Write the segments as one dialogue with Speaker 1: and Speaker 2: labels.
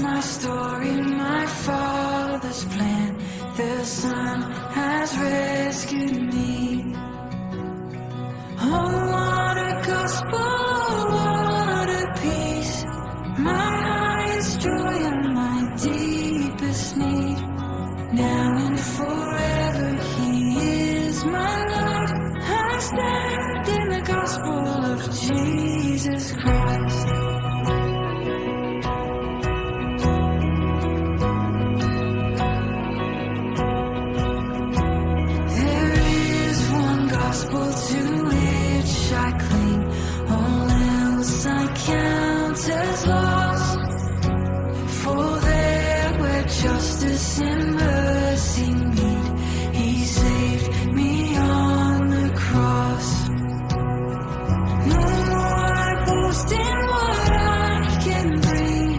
Speaker 1: my story, my Father's plan. The Son has rescued me. Oh, what a gospel, what a peace. My highest joy and my deepest need. Now and forever He is my Lord. I stand in the gospel of Jesus Christ. There is one gospel to which I cling. All else I count as lost. For there where justice and mercy meet, He saved me on the cross. No more I boast in what I can bring.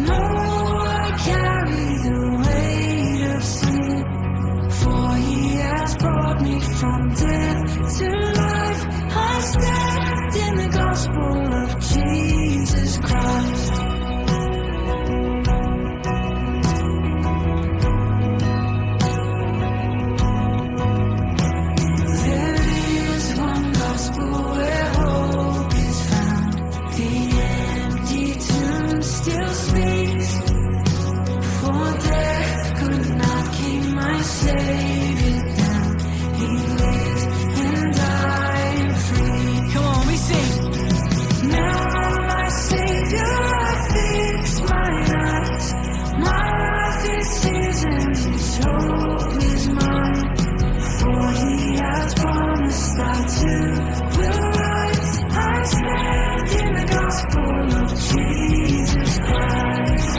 Speaker 1: No more I carry the weight of sin. For He has brought me from death to life. I stand in the gospel of Jesus Christ. There is one gospel where hope is found. The empty tomb still speaks. For death could not keep my Savior down. He lives and I am free. Come on, we sing. Now on my Savior I fix mine eyes. My life is His and His hope is mine. For He has promised I too will rise. I stand in the gospel of Jesus Christ.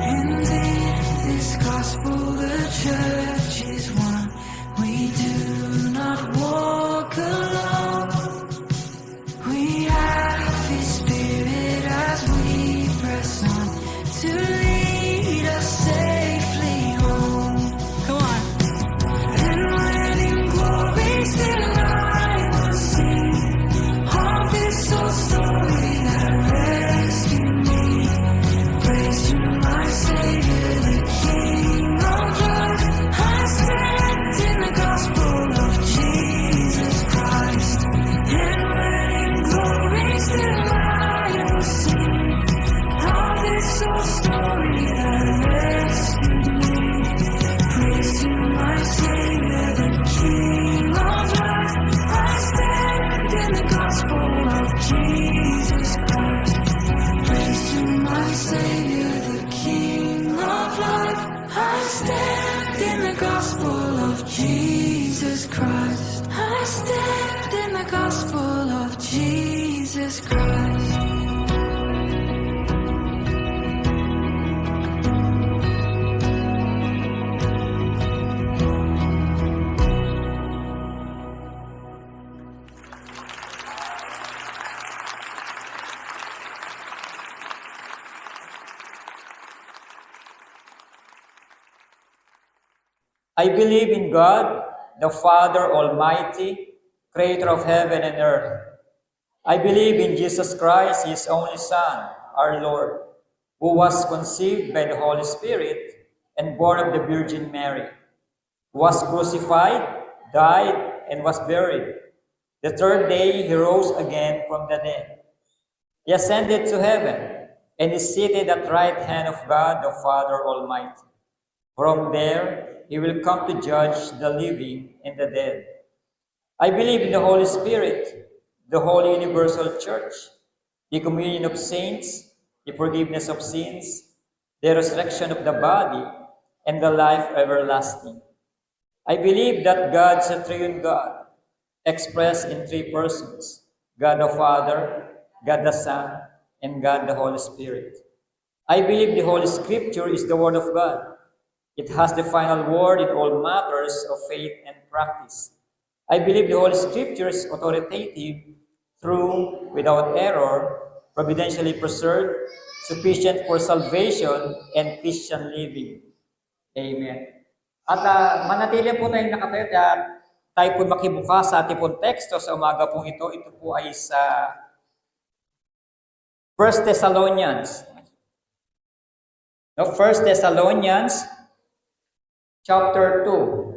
Speaker 1: And in this gospel the church is one. We do not walk alone. We have His Spirit as we press on to lead us safely home. Come on. And when in glory still I will sing of this old story that rescued me. Praise to my Savior, the King of life. I stand in the gospel of Jesus Christ. And when in glory still I will sing of this old story that rescued me. Praise to my Savior, the King of life. I stand in the gospel of Jesus Christ. Praise to my Savior, the King of life. I stand in the gospel of Jesus Christ. I stand in the gospel of Jesus Christ.
Speaker 2: I believe in God, the Father Almighty, creator of heaven and earth. I believe in Jesus Christ, His only Son, our Lord, who was conceived by the Holy Spirit and born of the Virgin Mary, who was crucified, died, and was buried. The third day He rose again from the dead. He ascended to heaven and is seated at the right hand of God, the Father Almighty. From there, He will come to judge the living and the dead. I believe in the Holy Spirit, the Holy Universal Church, the communion of saints, the forgiveness of sins, the resurrection of the body, and the life everlasting. I believe that God is a triune God, expressed in three persons, God the Father, God the Son, and God the Holy Spirit. I believe the Holy Scripture is the Word of God. It has the final word in all matters of faith and practice. I believe the Holy Scripture is authoritative, true, without error, providentially preserved, sufficient for salvation and Christian living. Amen. At manatili po tayong nakatayo at tayo po makibukas sa ating pong teksto sa umaga pong ito. Ito po ay sa 1 Thessalonians. No, 1 Thessalonians chapter 2.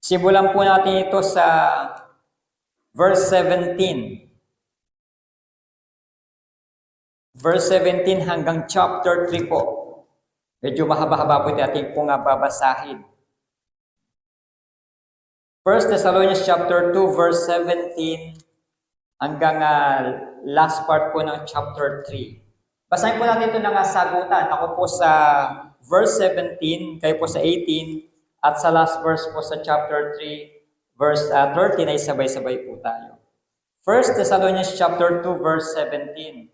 Speaker 2: Simulan po natin ito sa verse 17. Verse 17 hanggang chapter 3 po. Medyo mahaba-haba po ito ating pong babasahin. 1 Thessalonians chapter 2 verse 17 hanggang last part po ng chapter 3. Basahin po natin ito ng sagutan. Ako po sa verse 17, kayo po sa 18, at sa last verse po sa chapter 3, verse 13 ay sabay-sabay po tayo. 1 Thessalonians chapter 2 verse 17.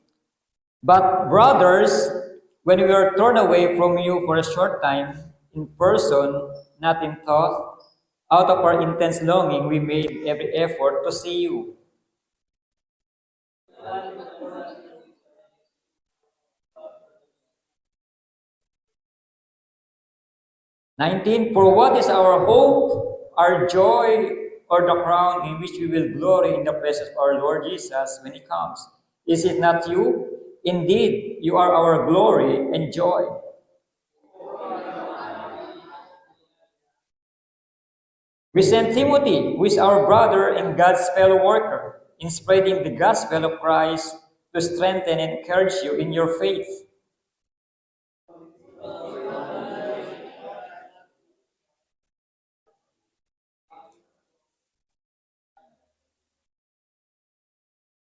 Speaker 2: But brothers, when we were torn away from you for a short time, in person, not in thought, out of our intense longing, we made every effort to see you. For what is our hope, our joy, or the crown in which we will glory in the presence of our Lord Jesus when He comes? Is it not you? Indeed, you are our glory and joy. We sent Timothy, who is our brother and God's fellow worker, in spreading the gospel of Christ to strengthen and encourage you in your faith.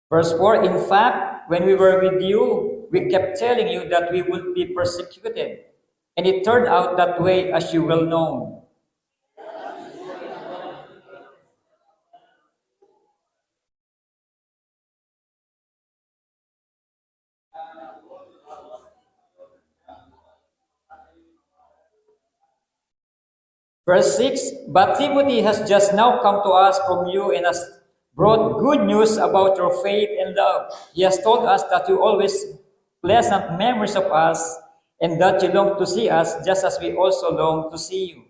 Speaker 2: Verse 4, in fact, when we were with you, we kept telling you that we would be persecuted. And it turned out that way, as you well know. Verse 6, but Timothy has just now come to us from you and has brought good news about your faith and love. He has told us that you always pleasant memories of us and that you long to see us just as we also long to see you.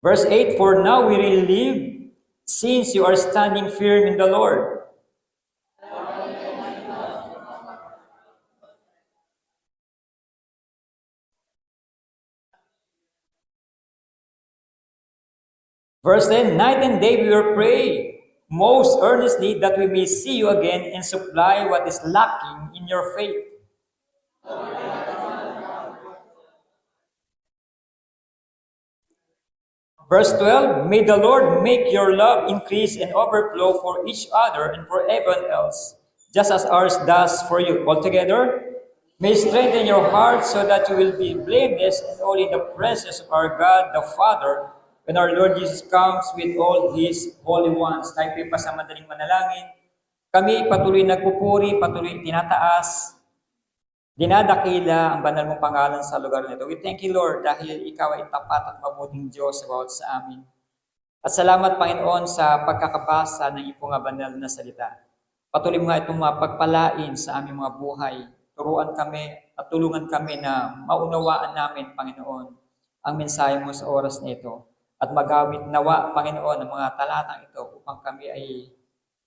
Speaker 2: Verse 8, for now we really live, since you are standing firm in the Lord. Verse 10, night and day we will pray most earnestly that we may see you again and supply what is lacking in your faith. Verse 12, may the Lord make your love increase and overflow for each other and for everyone else, just as ours does for you. Altogether, may strengthen your heart so that you will be blameless and only in the presence of our God the Father, when our Lord Jesus comes with all His holy ones. Tayo po pa sa madaling manalangin. Kami patuloy nagpupuri, patuloy tinataas, dinadakila ang banal mong pangalan sa lugar nito. We thank you, Lord, dahil Ikaw ay tapat at mabuting Diyos about sa amin. At salamat, Panginoon, sa pagkakabasa ng iyong banal na salita. Patuloy mo nga itong mapagpalain sa aming mga buhay. Turuan kami at tulungan kami na maunawaan namin, Panginoon, ang mensahe mo sa oras na ito. At magamit nawa, Panginoon, ang mga talatang ito upang kami ay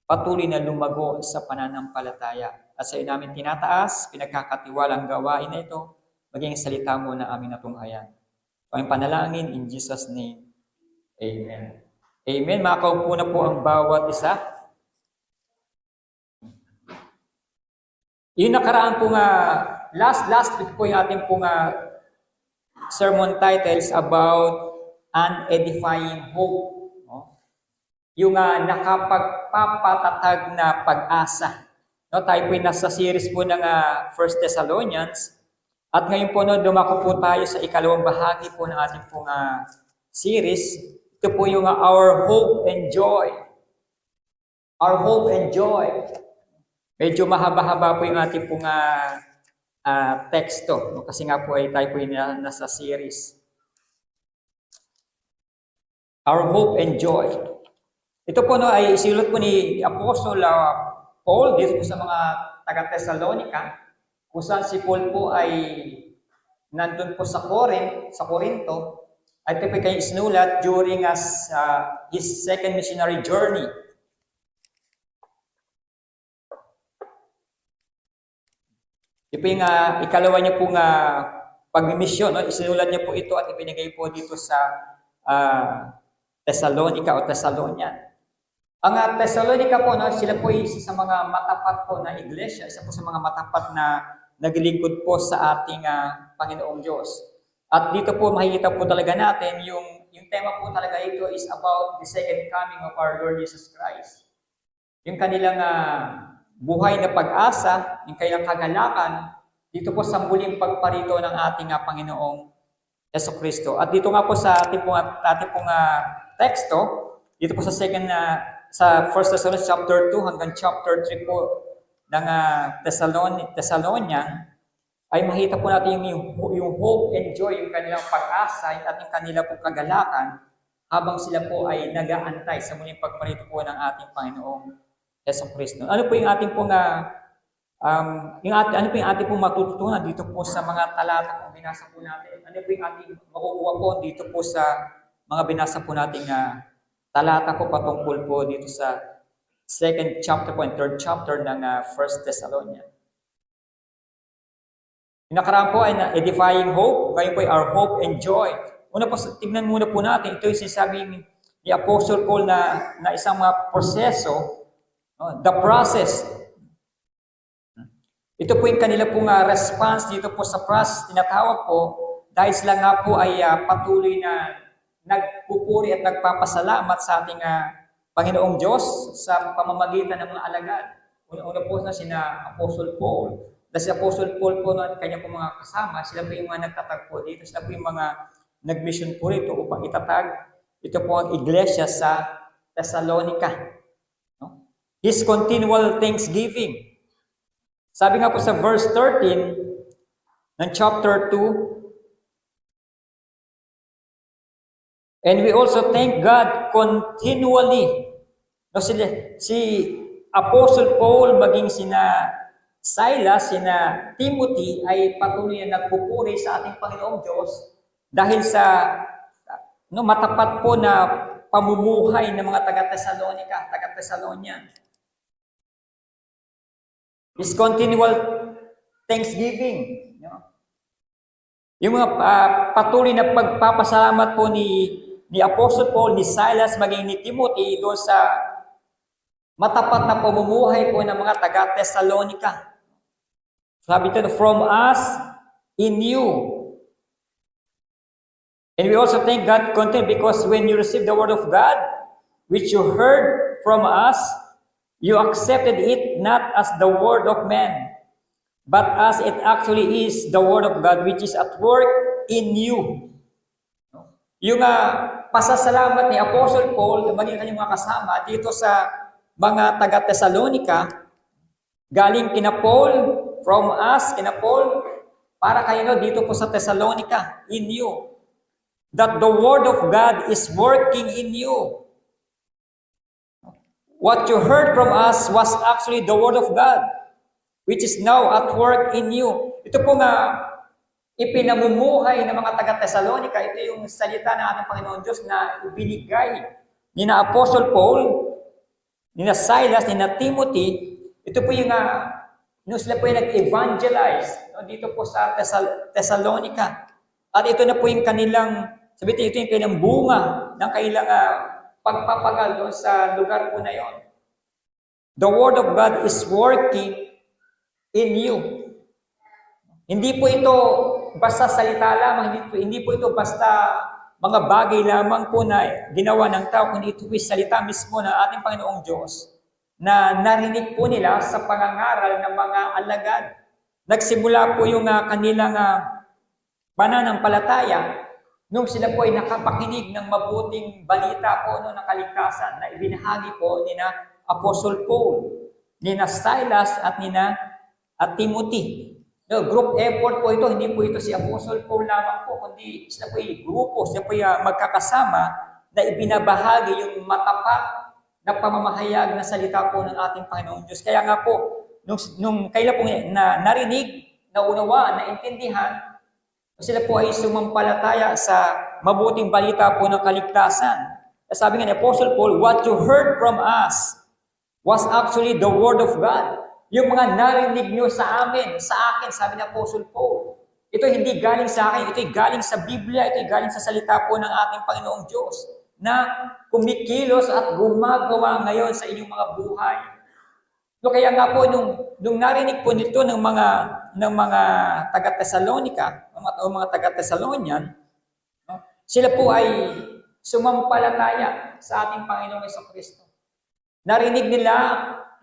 Speaker 2: patuloy na lumago sa pananampalataya. At sa iyo namin tinataas, pinagkakatiwalang gawain na ito, maging salita mo na aming natunghayan. Ang panalangin, in Jesus' name, Amen. Amen. Makaupo na po ang bawat isa. Yung nakaraan po nga, last week po yung ating po nga sermon titles about an edifying hope. No? Yung nakapagpapatatag na pag-asa. No, tayo po nasa series po ng 1 Thessalonians. At ngayon po, dumako po tayo sa ikalawang bahagi po ng ating pong series. Ito po yung our hope and joy. Our hope and joy. Medyo mahaba-haba po yung ating pong teksto. No? Kasi nga po ay tayo po ay nasa series. Our hope and joy. Ito po no, ay isinulat po ni Apostol Paul dito po sa mga taga-Thessalonica, kung saan si Paul po ay nandun po sa Corinto, at ito po kayo isinulat during his second missionary journey. Ito po yung ikalawa niya pong pag-mission. No? Isinulat niya po ito at ipinigay po dito sa Thessalonica o Thessalonian. Ang Thessalonica po, no, sila po isa sa mga matapat po na iglesia, isa po sa mga matapat na naglingkod po sa ating Panginoong Diyos. At dito po makikita po talaga natin, yung tema po talaga ito is about the second coming of our Lord Jesus Christ. Yung kanilang buhay na pag-asa, yung kanilang kagalakan, dito po sa muling pagparito ng ating Panginoong Jesucristo. At dito nga po sa ating pong teksto, dito po sa sa 1 Thessalonians chapter 2 hanggang chapter 3 po ng Thessalonian, ay makita po natin yung hope and joy, yung kanilang pag-asa at yung kanila pong kagalakan habang sila po ay nag-aantay sa muling pagparito po ng ating Panginoong Jesucristo. Ano po yung ating pong ano po yung ating pong matututunan dito po sa mga talata kung binasa po natin? Ano po yung ating makukuha po dito po sa mga binasa po nating talata po patungkol po dito sa second chapter po and third chapter ng First Thessalonians. Yung nakaraan po ay edifying hope, ngayon po ay our hope and joy. Una po, tignan muna po natin, ito yung sinasabi ni Apostle Paul na isang mga proseso, the process. Ito po yung kanila pong response dito po sa process, tinatawag po, dahil sila nga po ay patuloy na nagpupuri at nagpapasalamat sa ating Panginoong Diyos sa pamamagitan ng mga alagad. Una po na sina Apostle Paul. Dahil si Apostle Paul po at kanya po mga kasama, sila po yung mga nagtatag po dito. Sila po yung mga nag-mission po rito upang itatag. Ito po ang iglesia sa Thessalonica. No? His continual thanksgiving. Sabi nga po sa verse 13 ng chapter 2, and we also thank God continually. No, si Apostle Paul, maging sina Silas, sina Timothy, ay patuloy na nagpupuri sa ating Panginoong Diyos dahil sa matapat po na pamumuhay ng mga taga-Thessalonica, taga-Thessalonian. His continual thanksgiving. Yung mga patuloy na pagpapasalamat po ni Apostle Paul, ni Silas, maging ni Timothy doon sa matapat na pamumuhay po ng mga taga-Thessalonica. Sabi ito, from us in you. And we also thank God continually because when you received the word of God, which you heard from us, you accepted it not as the word of man, but as it actually is the word of God which is at work in you. Yung pasasalamat ni Apostle Paul, maging kanyang mga kasama dito sa mga taga-Thessalonica, galing kina Paul, from us, kina Paul, para kayo dito po sa Thessalonica, in you. That the word of God is working in you. What you heard from us was actually the word of God, which is now at work in you. Ito po nga ipinamumuhay ng mga taga-Thessalonica, ito yung salita ng ating Panginoon Diyos na ibinigay ni na Apostle Paul, ni na Silas, ni na Timothy. Ito po yung sila po yung nag-evangelize dito po sa Thessalonica. At ito na po yung kanilang, sabi ito yung kanilang bunga ng kanilang pagpapagal doon sa lugar po na yon. The word of God is working in you. Hindi po ito basta salita lamang, hindi po ito basta mga bagay lamang po na ginawa ng tao, kundi ito po salita mismo ng ating Panginoong Diyos na narinig po nila sa pangangaral ng mga alagad. Nagsimula po yung kanilang pananampalataya nung sila po ay nakapakinig ng mabuting balita po ng kaligtasan na ibinahagi po ni na Apostle Paul, ni na Silas at ni na Timothy. No, group effort po ito, hindi po ito si Apostle Paul lamang po, kundi sila po ay grupo, sila po ay magkakasama na ibinabahagi yung matapat na pamamahayag na salita po ng ating Panginoong Diyos. Kaya nga po, nung kailan po na narinig, naunawaan, naintindihan, sila po ay sumampalataya sa mabuting balita po ng kaligtasan. Sabi nga ni Apostle Paul, what you heard from us was actually the Word of God. Yung mga narinig nyo sa amin, sa akin, sabi ni Apostle Paul, ito hindi galing sa akin, ito galing sa Biblia, ito galing sa salita po ng ating Panginoong Diyos na kumikilos at gumagawa ngayon sa inyong mga buhay. So kaya nga po, nung narinig po nito ng mga taga-Thessalonica, o mga taga-Thessalonian, no, sila po ay sumampalataya sa ating Panginoong Jesucristo. Narinig nila,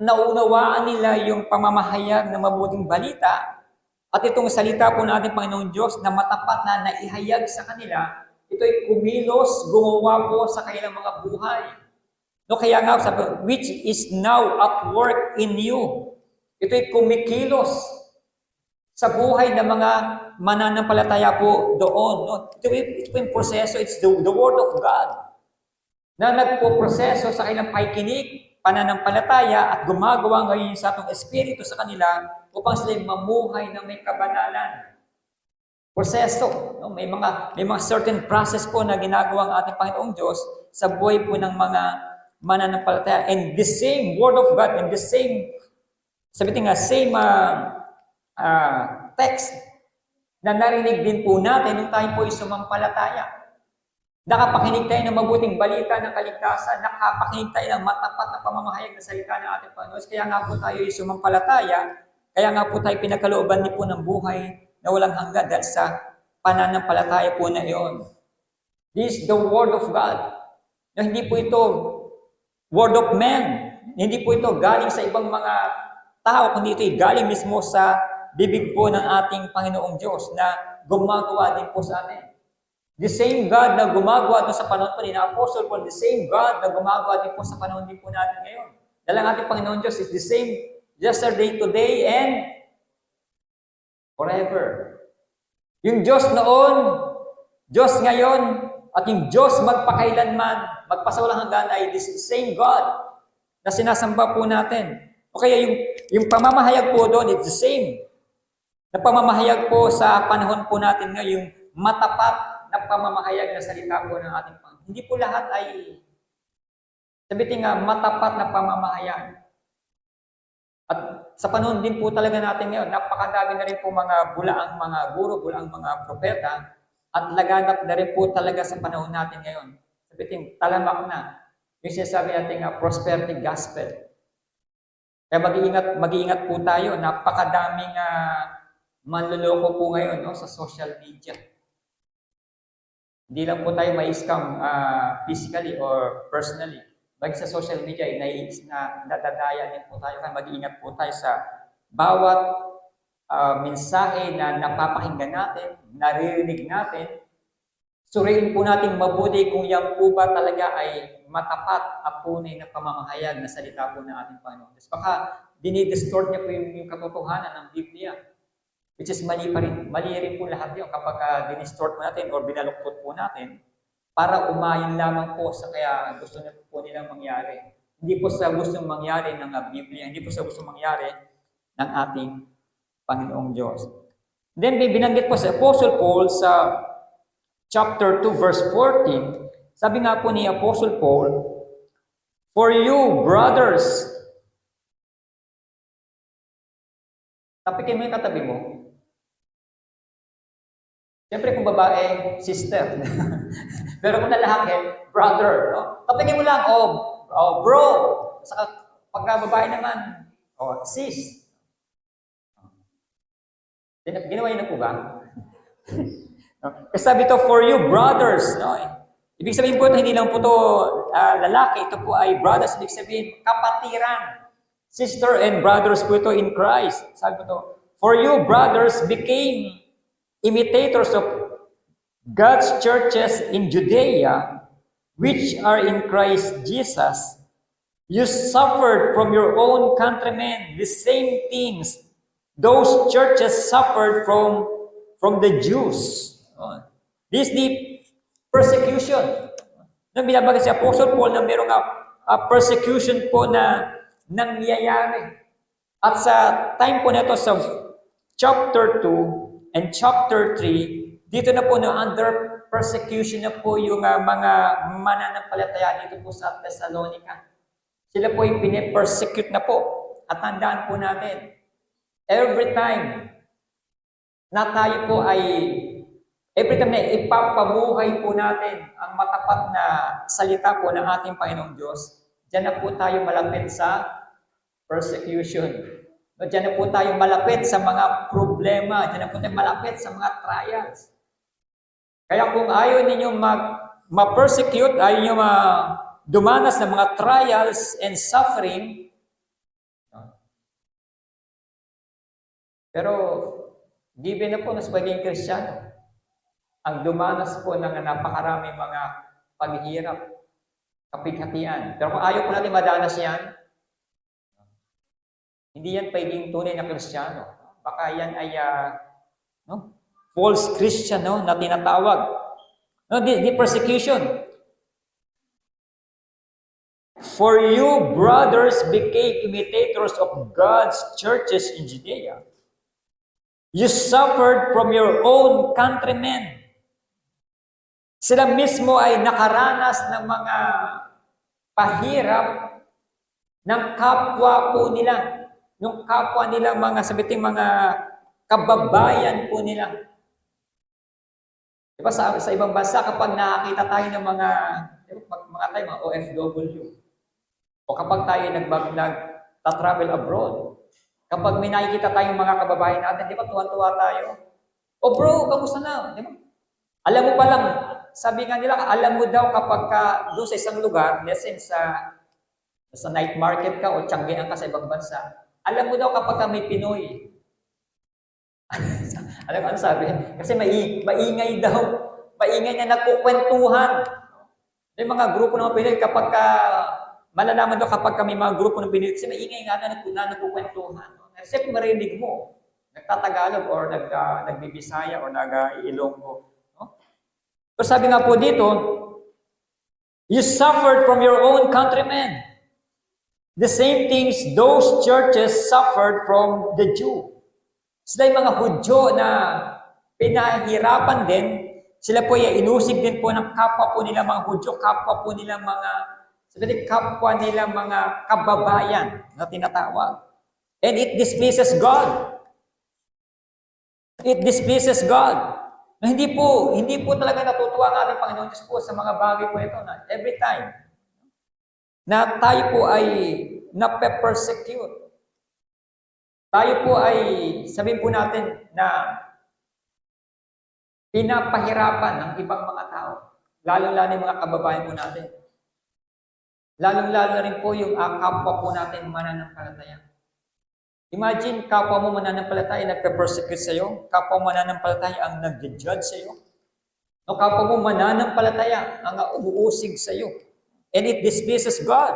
Speaker 2: naunawaan nila yung pamamahayag ng mabuting balita at itong salita po ng ating Panginoong Diyos na matapat na naihayag sa kanila, ito ay kumilos, gumawa po sa kanilang mga buhay. No, kaya nga, sabi, which is now at work in you. Ito ay kumikilos sa buhay ng mga mananampalataya po doon. No? Ito po yung proseso, it's the Word of God na nagpo-proseso sa kanilang pakikinig, pananampalataya at gumagawa ngayon sa atong espiritu sa kanila upang sila mamuhay na may kabanalan. Proseso, no? May mga certain process po na ginagawa ang ating Panginoong Diyos sa buhay po ng mga mananampalataya. And the same Word of God and the same, sabihin nga, same text na narinig din po natin nung tayo po ay sumampalataya. Nakapakinig tayo ng mabuting balita ng kaligtasan, nakapakinig tayo ng matapat na pamamahayag na salita ng ating Panginoon. Kaya nga po tayo ay sumampalataya, kaya nga po tayo pinagkalooban din po ng buhay na walang hanggan dahil sa pananampalataya po na iyon. This is the Word of God. Na hindi po ito word of man. Hindi po ito galing sa ibang mga tao, kundi ito ay galing mismo sa bibig po ng ating Panginoong Diyos na gumagawa din po sa atin. The same God na gumagawa doon sa panahon po ni Apostle Paul, the same God na gumagawa din po sa panahon din po natin ngayon. Dahil ang ating Panginoon Diyos is the same yesterday, today, and forever. Yung Diyos noon, Diyos ngayon, at yung Diyos magpakailanman, magpasawalang hanggan ay the same God na sinasamba po natin. O kaya yung pamamahayag po doon, it's the same. Na pamamahayag po sa panahon po natin ngayon, matapat na pamamahayag na salita po ng ating Panginoon. Hindi po lahat ay, sabihin nga, matapat na pamamahayag. At sa panahon din po talaga natin ngayon, napakadami na rin po mga bulaang mga guro, bulaang mga propeta, at laganap na rin po talaga sa panahon natin ngayon. Sabihin, talamak na. Yung sinasabi natin nga, prosperity gospel. Kaya mag-iingat po tayo, napakadaming manloloko po ngayon no, sa social media. Hindi lang po tayo mai-scam physically or personally. Bagi sa social media, nadadaya din po tayo. Kaya mag-iingat po tayo sa bawat mensahe na napapakinggan natin, naririnig natin. Suriin po natin mabuti kung yan po ba talaga ay matapat at tunay na pamamahayag na salita po ng ating Panginoon. Baka dinidistort niya po yung katotohanan ng Biblia. Which is mali pa rin. Mali rin po lahat yun kapag dinistort po natin o binaluktot po natin para umayon lamang po sa kaya gusto na po nilang mangyari. Hindi po sa gustong mangyari ng Biblia, hindi po sa gustong mangyari ng ating Panginoong Diyos. Then binanggit po sa Apostle Paul sa chapter 2 verse 14, sabi nga po ni Apostle Paul, for you brothers, tapikin mo yung katabi mo. Siyempre kung babae, sister. Pero kung lalaki, brother. No? Tapikin mo lang, bro. Saka pagka babae naman, sis. Ginawa yun na po ba? Kasi sabi ito, for you brothers. No? Ibig sabihin po ito, hindi lang po ito lalaki. Ito po ay brothers. Ibig sabihin, kapatiran. Sister and brothers po ito in Christ. Sabi po ito, for you brothers became imitators of God's churches in Judea, which are in Christ Jesus. You suffered from your own countrymen the same things those churches suffered from the Jews. This the persecution. Nang binabanggit si Apostle Paul na mayroong persecution po na nangyayari. At sa time po na ito sa chapter 2 and chapter 3, dito na po na under persecution na po yung mga mananampalataya dito po sa Thessalonica. Sila po yung pinipersecute na po. At tandaan po natin, every time na tayo po every time na ipapabuhay po natin ang matapat na salita po ng ating Panginoong Diyos, diyan na po tayo malapit sa persecution. Diyan na po tayo malapit sa mga problema. Diyan na po tayo malapit sa mga trials. Kaya kung ayaw ninyo ma-persecute, ayaw ninyo dumanas ng mga trials and suffering, pero given na po na sa pagiging Kristiyano, ang dumanas po ng napakaraming mga paghihirap, kapighatian. Pero kung ayaw po natin madanas yan, hindi yan pagiging tunay na Kristiyano. Baka yan ay false Christian na tinatawag. The persecution. For you, brothers, became imitators of God's churches in Judea. You suffered from your own countrymen. Sila mismo ay nakaranas ng mga pahirap ng kapwa po nila. Yung kapwa nila, sabiting mga kababayan po nila. Diba sa ibang bansa, kapag nakakita tayo ng mga OFW, o kapag tayo nag-travel abroad, kapag may nakikita tayong mga kababayan natin, di ba, tuwan-tuwa tayo? O bro, kamusta na? Di ba? Alam mo pa lang, sabi nga nila, alam mo daw kapag doon sa isang lugar, let's say sa night market ka o tiyanggian ka sa ibang bansa, alam mo daw kapag may Pinoy. Alam mo ano sabi? Kasi maingay daw. Maingay na nagkukwentuhan. Yung mga grupo ng Pinoy, kapag malalaman daw kapag may mga grupo ng Pinoy, kasi maingay nga na nagkukwentuhan. Kasi kung marinig mo, nagtatagalog or nagbibisaya or nag-Ilonggo. So sabi nga po dito, you suffered from your own countrymen. The same things those churches suffered from the Jew. Sila yung mga Hudyo na pinahirapan din. Sila po ay inusig din po ng kapwa po nila mga Hudyo, kapwa po nila kapwa nila mga kababayan na tinatawag. And it displeases God. It displeases God. Na hindi po talaga natutuwa ang ating Panginoon Diyos po sa mga bagay po ito na every time na tayo po ay nape-persecute. Tayo po ay, sabihin po natin na pinapahirapan ng ibang mga tao. Lalong-lalo yung mga kababayan po natin. Lalong-lalo na rin po yung kapwa po natin mananampalataya. Imagine, kapwa mo mananampalataya nagpe-persecute sa iyo, kapwa mo mananampalataya ang nag-judge sa iyo, o kapwa mo mananampalataya ang umuusig sa iyo. And it displeases God.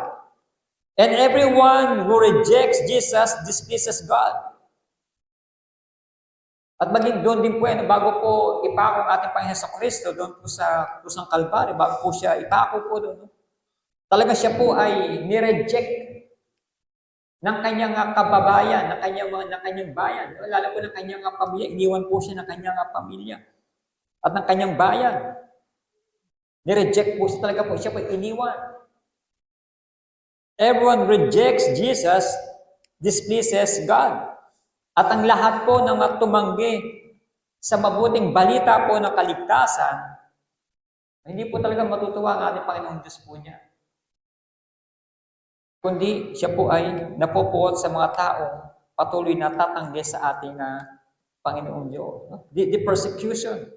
Speaker 2: And everyone who rejects Jesus displeases God. At maging doon din po yan, bago po ipako ang ating Panginoon sa Kristo, doon po sa Krusang Kalbaryo, bago po siya ipako po doon, talaga siya po ay nireject ng kanyang kababayan, ng kanyang bayan. Lalo po ng kanyang pamilya, iniwan po siya ng kanyang pamilya at ng kanyang bayan. Nireject po siya talaga po, siya po iniwan. Everyone rejects Jesus, displeases God. At ang lahat po ng tumanggi sa mabuting balita po ng kaligtasan, hindi po talaga matutuwa ang ating Panginoong Diyos po niya. Kundi siya po ay napopuot sa mga taong patuloy na tatanggi sa ating Panginoong Diyos. The persecution.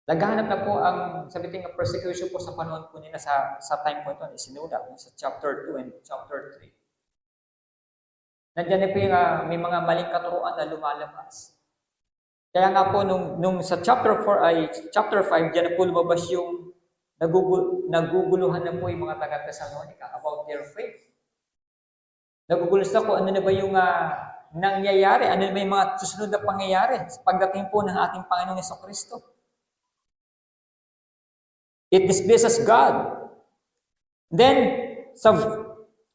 Speaker 2: Naghahanap na po ang sabiting na persecution po sa panahon po nila sa time po ito, isinulat sa chapter 2 and chapter 3. Nandiyan na po yung may mga maling katuruan na lumalabas. Kaya nga po nung sa chapter 5, diyan na po lumabas yung naguguluhan na po yung mga taga-Thessalonica about their faith. Nagugulo sila kung ano na ba yung nangyayari, ano may mga susunod na pangyayari sa pagdating po ng ating Panginoong Jesucristo. It displeases God. Then, sa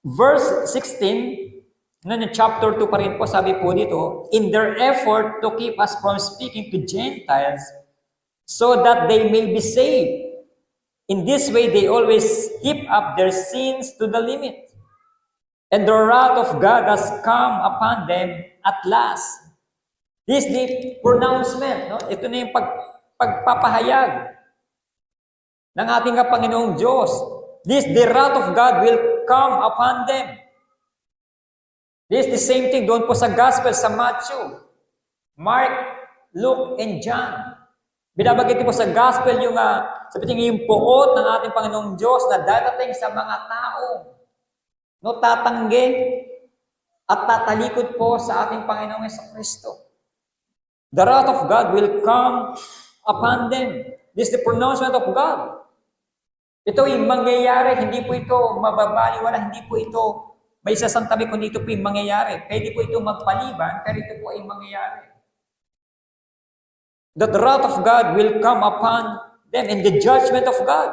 Speaker 2: verse 16, yung chapter 2 pa rin po, sabi po dito, in their effort to keep us from speaking to Gentiles so that they may be saved. In this way, they always heap up their sins to the limit. And the wrath of God has come upon them at last. This is the pronouncement. No? Ito na yung pagpapahayag ng ating Panginoong Diyos. This, the wrath of God will come upon them. This is the same thing doon po sa Gospel, sa Matthew, Mark, Luke, and John. Binabanggit po sa Gospel yung, yung puot ng ating Panginoong Diyos na dadating sa mga taong no, tatanggi at tatalikod po sa ating Panginoong Jesucristo. The wrath of God will come upon them. This is the pronouncement of God. Ito yung mangyayari, hindi po ito mababaliwala, hindi po ito may sasantabi kundi ito po yung mangyayari. Pwede po ito magpaliban, pero ito po yung mangyayari. The wrath of God will come upon them in the judgment of God.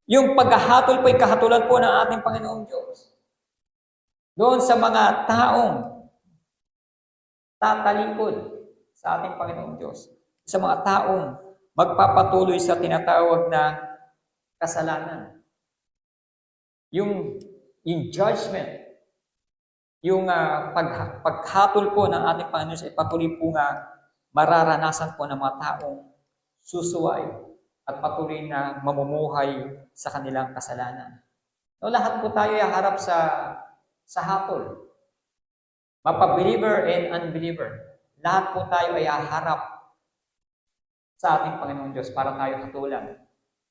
Speaker 2: Yung paghahatol po, yung kahatulan po ng ating Panginoong Diyos. Doon sa mga taong tatalikod sa ating Panginoong Diyos. Sa mga taong magpapatuloy sa tinatawag na kasalanan. Yung judgment, yung paghatol po ng ating Panginoon ay patuloy po nga mararanasan po ng mga taong susuway at patuloy na mamumuhay sa kanilang kasalanan. No, lahat po tayo ay harap sa hatol. Mapa-believer and unbeliever. Lahat po tayo ay harap sa ating Panginoong Diyos para tayo hatulan.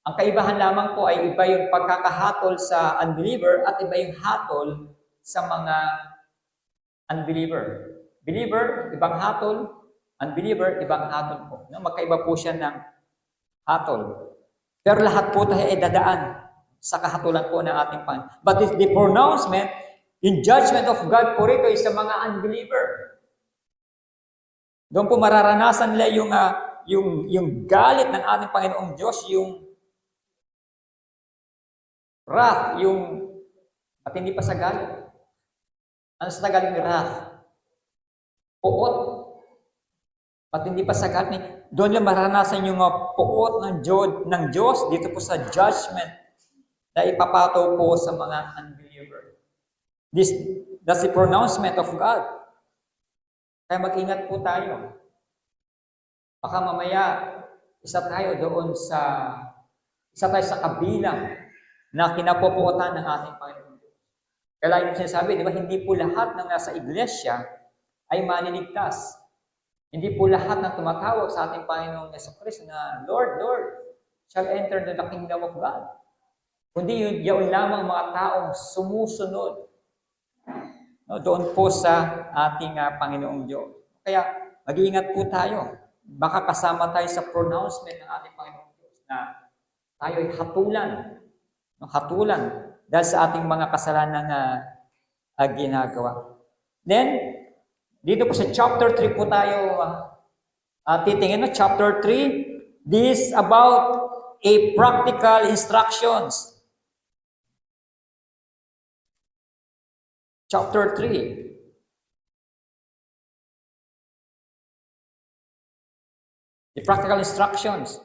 Speaker 2: Ang kaibahan lamang po ay iba yung pagkakahatol sa unbeliever at iba yung hatol sa mga unbeliever. Believer, ibang hatol. Unbeliever, ibang hatol po. No? Magkaiba po siya ng hatol. Pero lahat po tayo ay dadaan sa kahatulan po ng ating Panginoon. But the pronouncement, yung judgment of God po rito ay sa mga unbeliever. Doon po mararanasan nila yung galit ng ating Panginoong Diyos, yung wrath, at hindi pa sa galit. Ano sa Tagalog ni wrath? Puot. At hindi pa sa galit. Doon lang maranasan yung puot ng Diyos dito po sa judgment na ipapataw po sa mga unbeliever. That's the pronouncement of God. Kaya mag-ingat po tayo. Baka mamaya, isa tayo sa kabilang na kinapupuotan ng ating Panginoon. Kaya lagi mo sinasabi, di ba, hindi po lahat ng nasa iglesia ay maniligtas. Hindi po lahat ng tumatawag sa ating Panginoong Jesucristo na, Lord, Lord, shall enter into the kingdom of God. Kundi yun lamang mga taong sumusunod doon po sa ating Panginoong Diyos. Kaya mag-iingat po tayo. Baka kasama tayo sa pronouncement ng ating Panginoong Diyos na tayo ay hatulan dahil sa ating mga kasalanan na ginagawa. Then, dito po sa chapter 3 po tayo titingin. Chapter 3, this about a practical instructions. Chapter 3. The practical instructions.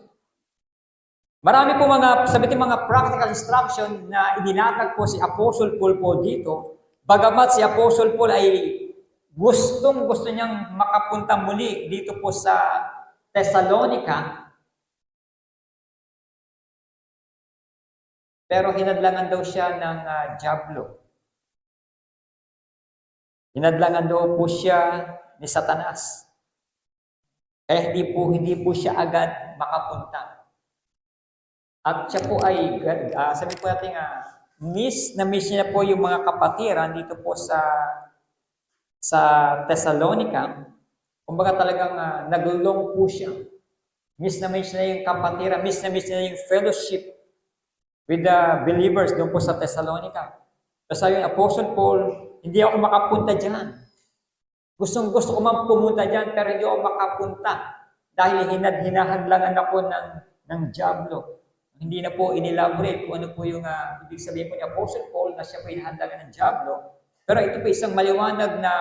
Speaker 2: Marami po mga practical instruction na inilatag po si Apostle Paul po dito. Bagamat si Apostle Paul ay gusto niyang makapunta muli dito po sa Thessalonica. Pero hinadlangan daw siya ng dyablo. Hinadlangan daw po siya ni Satanas. Kaya hindi po siya agad makapunta. At siya po ay, sabi po natin, miss niya po yung mga kapatiran dito po sa Thessalonica. Kumbaga talagang naglulong po siya. Miss niya yung kapatiran, miss niya yung fellowship with the believers doon po sa Thessalonica. Kasi yung Apostle Paul, hindi ako makapunta dyan. Gustong-gusto ko man pumunta dyan, pero hindi ako makapunta dahil hinahadlangan ako ng diablo. Hindi na po inelaborate kung ano po yung ibig sabihin po ni Apostle Paul na siya po hinahadlangan ng diablo. Pero ito po isang maliwanag na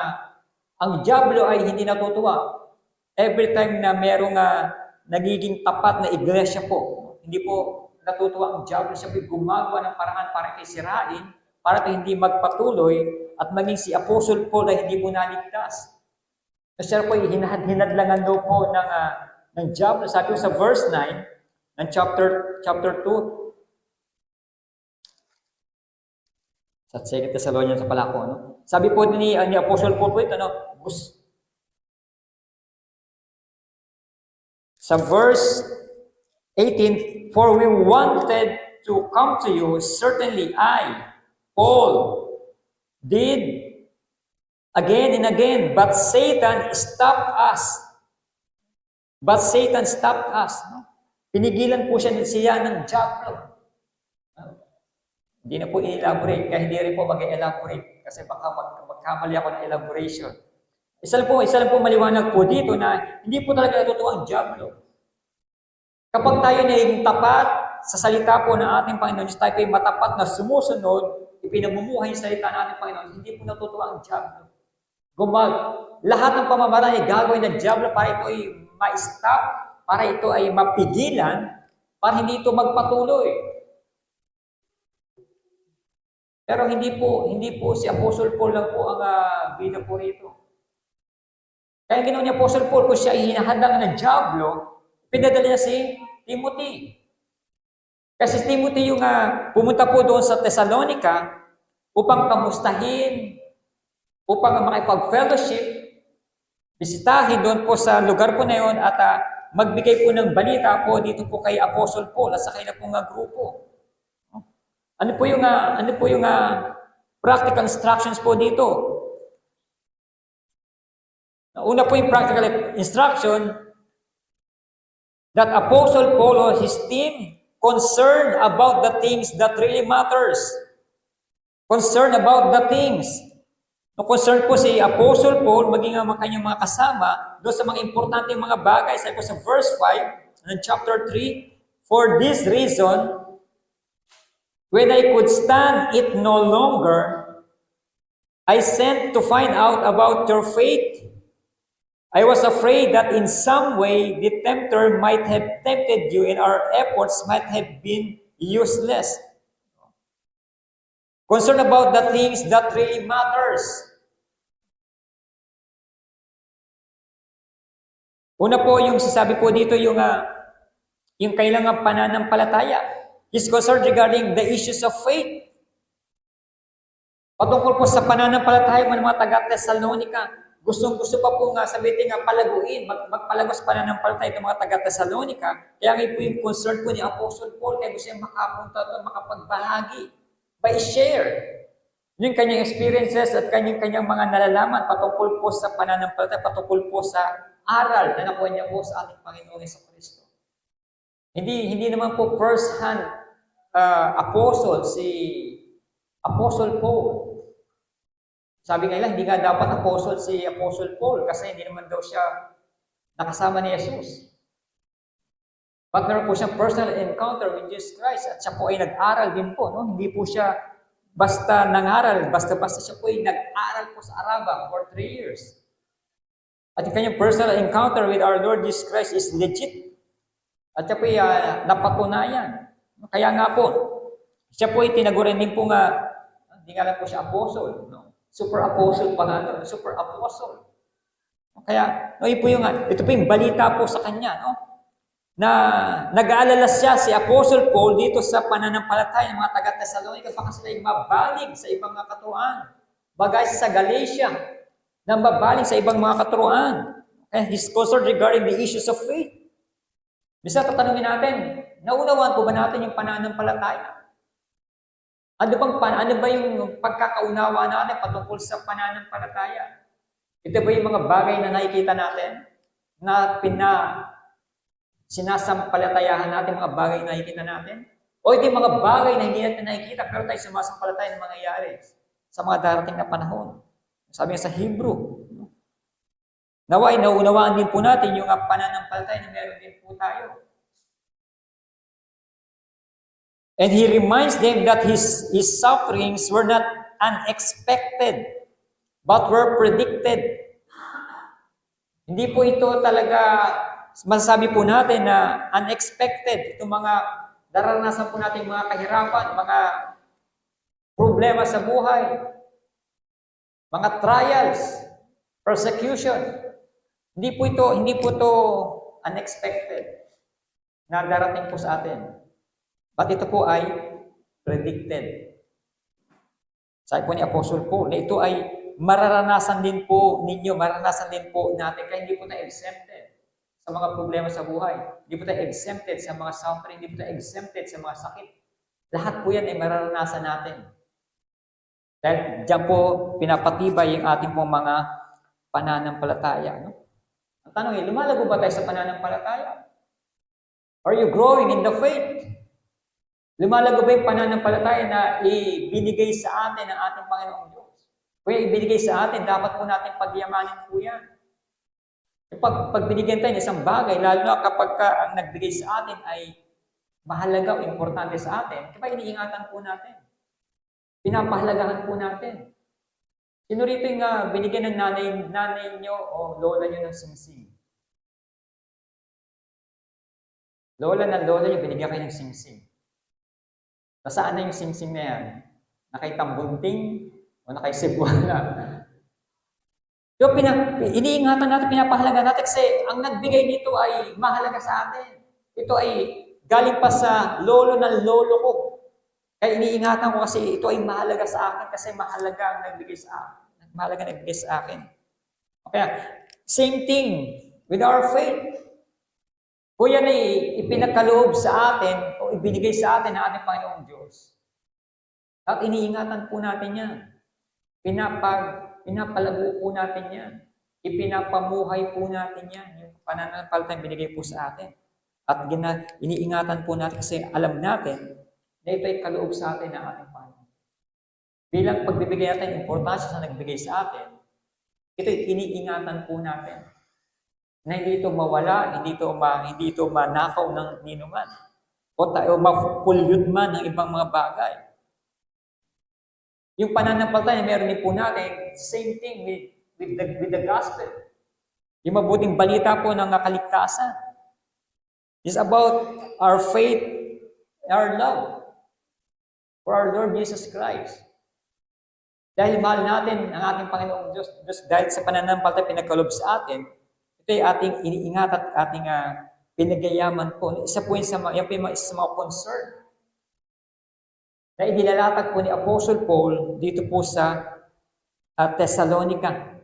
Speaker 2: ang diablo ay hindi natutuwa. Every time na merong nagiging tapat na iglesia po, hindi po natutuwa ang diablo, siya po gumagawa ng paraan para kayo sirain, para kayo hindi magpatuloy, at maging si Apostle Paul ay hindi po naligtas. So siya po hinadlangan daw po ng diablo. Sabi ko sa verse 9 ng chapter 2, sa 2 Thessalonians sa pala ko, no? Sabi po ni Apostle Paul po ito, no? Sa verse 18, for we wanted to come to you, certainly I, Paul, did again and again, but Satan stopped us. But Satan stopped us. No? Pinigilan po siya ng diablo. Hindi na po i-elaborate, kaya hindi rin po mag-elaborate kasi baka magkamali ako ng elaboration. Isa lang po maliwanag po dito na hindi po talaga natutuwa ang diablo. Kapag tayo naging tapat sa salita po ng ating Panginoon, tayo ay matapat na sumusunod, ipinamumuhay yung salita ng ating Panginoon, hindi po natutuwa ang diablo. Lahat ng pamamaraan ay gagawin ng diablo para ito ay ma-stop, para ito ay mapigilan, para hindi ito magpatuloy. Pero hindi po si Apostle Paul lang po ang bida po rito. Kaya ginawa ni Apostle Paul, kung siya ay hinahadang ng diablo, pinadala niya si Timothy. Kasi si Timothy yung pumunta po doon sa Thessalonica upang kamustahin, upang makipag-fellowship, bisitahin doon po sa lugar po na yun at magbigay po ng balita po dito po kay Apostle Paul at sa kanya pong grupo. Ano po yung practical instructions po dito? Una po yung practical instruction that Apostle Paul or his team concerned about the things that really matters. Concerned about the things. Concerned po si Apostle Paul, maging ang kanyang mga kasama, doon sa mga importante mga bagay. Sabi po sa verse 5 ng chapter 3, for this reason, when I could stand it no longer, I sent to find out about your faith. I was afraid that in some way the tempter might have tempted you and our efforts might have been useless. Concerned about the things that really matters. Una po yung sasabi po dito yung kailangan pananampalataya. He's concerned regarding the issues of faith. Patungkol po sa pananampalataya ng mga taga-Thessalonica, gustong-gusto pa po sabihin palaguin, magpalago sa pananampalataya ng mga taga-Thessalonica. Kaya nga po yung concern po ni Apostle Paul, kaya gusto niya makapunta doon, makapagbahagi, by share. Yung kanyang experiences at kanyang mga nalalaman patungkol po sa pananampalataya, patungkol po sa aral na nakuha niya po sa ating Panginoon sa Kristo. Hindi naman po first-hand apostle si Apostle Paul. Sabi nga hindi nga dapat apostle si Apostle Paul kasi hindi naman daw siya nakasama ni Jesus. But meron po siyang personal encounter with Jesus Christ at siya po ay nag-aral din po. No? Hindi po siya basta nangaral, basta-basta siya po ay nag-aral po sa Araba for 3 years. At yung kanyang personal encounter with our Lord Jesus Christ is legit. At siya po ay napatunayan. Kaya nga po, siya po ay tinaguran din po hindi nga lang po siya apostle. No? Super apostle pa nga. Super apostle. Kaya, ito po yung balita po sa kanya. No? Na nag-aalala siya si Apostle Paul dito sa pananampalataya ng mga taga-Thessalonica baka sila ay mabalig sa ibang mga katuruan. Bagay sa Galatia na mabalig sa ibang mga katuruan. Kaya he's concerned regarding the issues of faith. Bisa tatanungin natin, naunawaan po ba natin yung pananampalataya? Ano ba yung pagkakaunawa natin patungkol sa pananampalataya? Ito ba yung mga bagay na nakikita natin? Na sinasampalatayahan natin, mga bagay na nakikita natin? O ito yung mga bagay na hindi natin nakikita pero tayo sumasampalataya ng mangyayari sa mga darating na panahon? Sabi nga sa Hebrew, Naway, naunawaan din po natin yung pananampalataya na meron din po tayo. And he reminds them that his sufferings were not unexpected, but were predicted. Hindi po ito talaga, masasabi po natin na unexpected. Itong mga daranasan po natin mga kahirapan, mga problema sa buhay, mga trials, persecution. Hindi po ito unexpected na darating po sa atin. But ito po ay predicted. Sabi po ni Apostle Paul na ito ay mararanasan din po ninyo, mararanasan din po natin, kaya hindi po tayo exempted sa mga problema sa buhay. Hindi po tayo exempted sa mga suffering, hindi po tayo exempted sa mga sakit. Lahat po yan ay mararanasan natin. Dahil diyan po pinapatibay yung ating pong mga pananampalataya. No? Ang tanong ay, lumalago ba tayo sa pananampalataya? Are you growing in the faith? Lumalago ba yung pananampalataya na ibinigay sa atin ng ating Panginoong Diyos? Kaya ibinigay sa atin, dapat po natin pagyamanin po yan. Pag binigyan tayo ng isang bagay, lalo na kapag ang nagbigay sa atin ay mahalaga o importante sa atin, kaya iniingatan po natin. Pinapahalagahan po natin. Sino rito yung binigyan ng nanay nyo o lola nyo ng singsing? Lola nyo, binigyan kayo ng singsing. Nasaan na yung singsing na yan? Na kay Tambunting o na kay Cebuana? So, iniingatan natin, pinapahalaga natin kasi ang nagbigay nito ay mahalaga sa atin. Ito ay galing pa sa lolo ng lolo ko. Kaya iniingatan ko kasi ito ay mahalaga sa akin kasi mahalaga ang nagbigay sa akin. Mahalaga ang nagbigay sa akin. Kaya, same thing with our faith. Kung yan ay ipinagkaloob sa atin o ibinigay sa atin ng ating Panginoong Diyos. At iniingatan po natin yan. Pinapalago po natin yan. Ipinapamuhay po natin yan. Yung pananampalatayang binigay po sa atin. At iniingatan po natin kasi alam natin na ito ay kaloob sa atin ng ating Panginoon. Bilang pagbibigay natin importansya sa nagbigay sa atin, ito ay iniingatan po natin. Na hindi ito mawala, hindi ito manakaw ng ninuman. O tayo mapulyod man ng ibang mga bagay. Yung pananampalataya, meron din po natin, same thing with the gospel. Yung mabuting balita po ng kaligtasan. It's about our faith, our love for our Lord Jesus Christ. Dahil mahal natin ang ating Panginoong Diyos, dahil sa pananampalataya pinagkaloob sa atin, ito ay ating iniingat at ating pinagayaman po. Isa po isa sa mga concern na inilalatag po ni Apostle Paul dito po sa Thessalonica.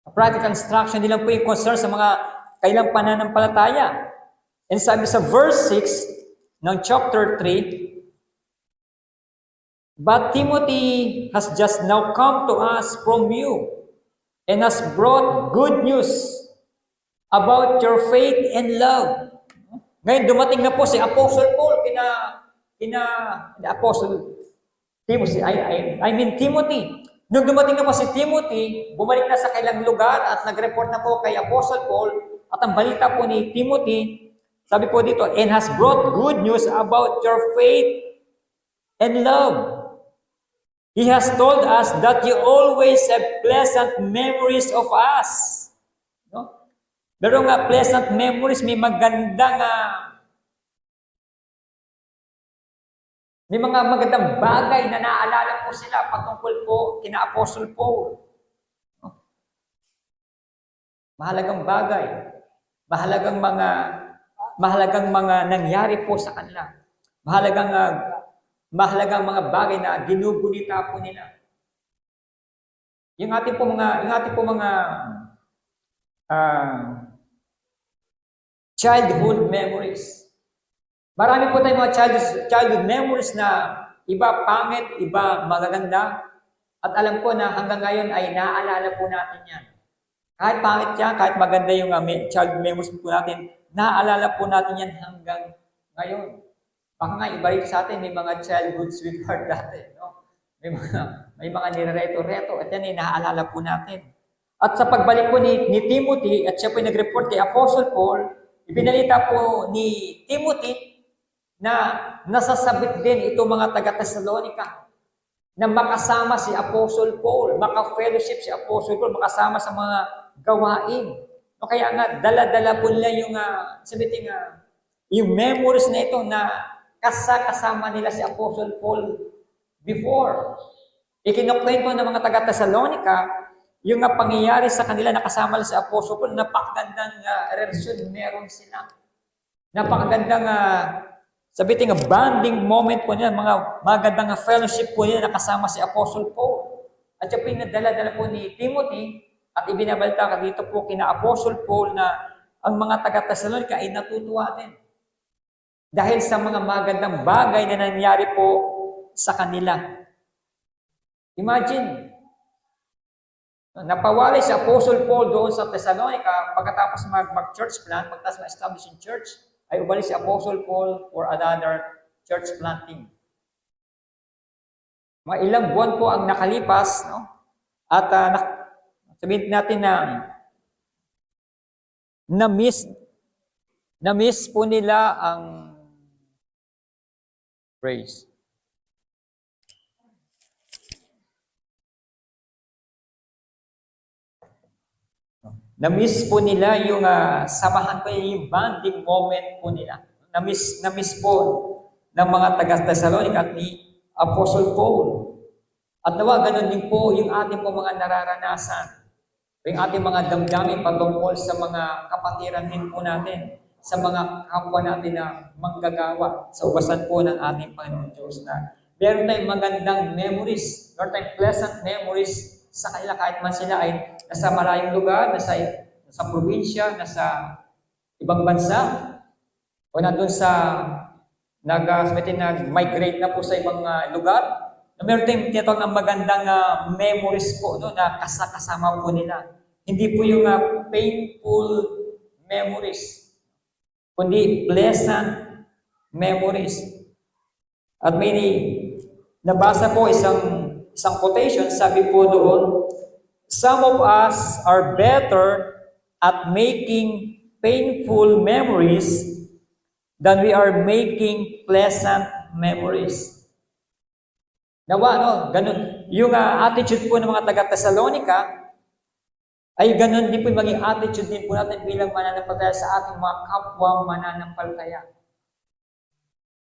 Speaker 2: Practical instruction, hindi lang po yung concern sa mga kailang pananampalataya. And sabi sa verse 6 ng chapter 3, "But Timothy has just now come to us from you and has brought good news about your faith and love." Ngayon, dumating na po si Apostle Paul, Apostle Timothy, I mean Timothy. Nung dumating na po si Timothy, bumalik na sa kailang lugar at nag-report na po kay Apostle Paul at ang balita po ni Timothy, sabi po dito, "and has brought good news about your faith and love. He has told us that you always have pleasant memories of us." No? Pero nga pleasant memories, may mga magandang bagay na naaalala po sila patungkol po kina Apostle Paul. No? Mahalagang bagay. Mahalagang mga nangyari po sa kanila. Mahalagang mga bagay na ginugunita po nila. Yung ating po mga childhood memories. Marami po tayong mga childhood memories na iba pangit, iba magaganda. At alam ko na hanggang ngayon ay naaalala po natin yan. Kahit pangit yan, kahit maganda yung childhood memories po natin, naaalala po natin yan hanggang ngayon. Baka nga iba rin sa atin, may mga childhood sweetheart dati. No? May mga nire-reto-reto. At yan ay naaalala po natin. At sa pagbalik po ni Timothy, at siya po nag-report kay Apostle Paul, ibinalita po ni Timothy na nasasabit din itong mga taga-Thessalonica na makasama si Apostle Paul, maka-fellowship si Apostle Paul, makasama sa mga gawain. O kaya nga, dala-dala po nila yung memories na ito na kasama nila si Apostle Paul before. Ikinukwento ng mga taga-Thessalonica, yung pangyayari sa kanila na kasama nila si Apostle Paul, napakagandang relasyon meron sila. Napakagandang bonding moment po nila, mga magandang fellowship po nila nakasama si Apostle Paul. At siya po yung nadala-dala po ni Timothy at ibinabalita ka dito po kina Apostle Paul na ang mga taga-Thessalonica ay natutuwa din. Dahil sa mga magandang bagay na nangyari po sa kanila. Imagine, napawali si Apostle Paul doon sa Thessalonica pagkatapos mag-church plant, pagkatapos ma-establish in church, ay umalis si Apostle Paul for another church planting. Mga ilang buwan po ang nakalipas, no? At sabihin natin na na-miss po nila ang praise. Na-miss po nila yung samahan po yung bonding moment po nila. Na-miss po ng mga taga-Thessalonica at ni Apostle Paul. At nawa, ganun din po yung ating po mga nararanasan. Yung ating mga damdamin patungkol sa mga kapatiran din po natin, sa mga kapwa natin na manggagawa sa ubasan po ng ating Panginoon Diyos na meron tayong magandang memories, meron tayong pleasant memories sa kanila kahit man sila ay nasa malayong lugar, nasa probinsya, nasa ibang bansa, o nandun sa nag-migrate na po sa ibang lugar, na meron tayong tinatawag ng magandang memories po no, na kasama po nila. Hindi po yung painful memories, kundi pleasant memories. At may nabasa po isang quotation, sabi po doon, some of us are better at making painful memories than we are making pleasant memories. Nawa, no? Ganun. Yung attitude po ng mga taga-Thessalonica ay ganun din po yung maging attitude din po natin bilang mananampalataya sa ating mga kapwa mananampalataya.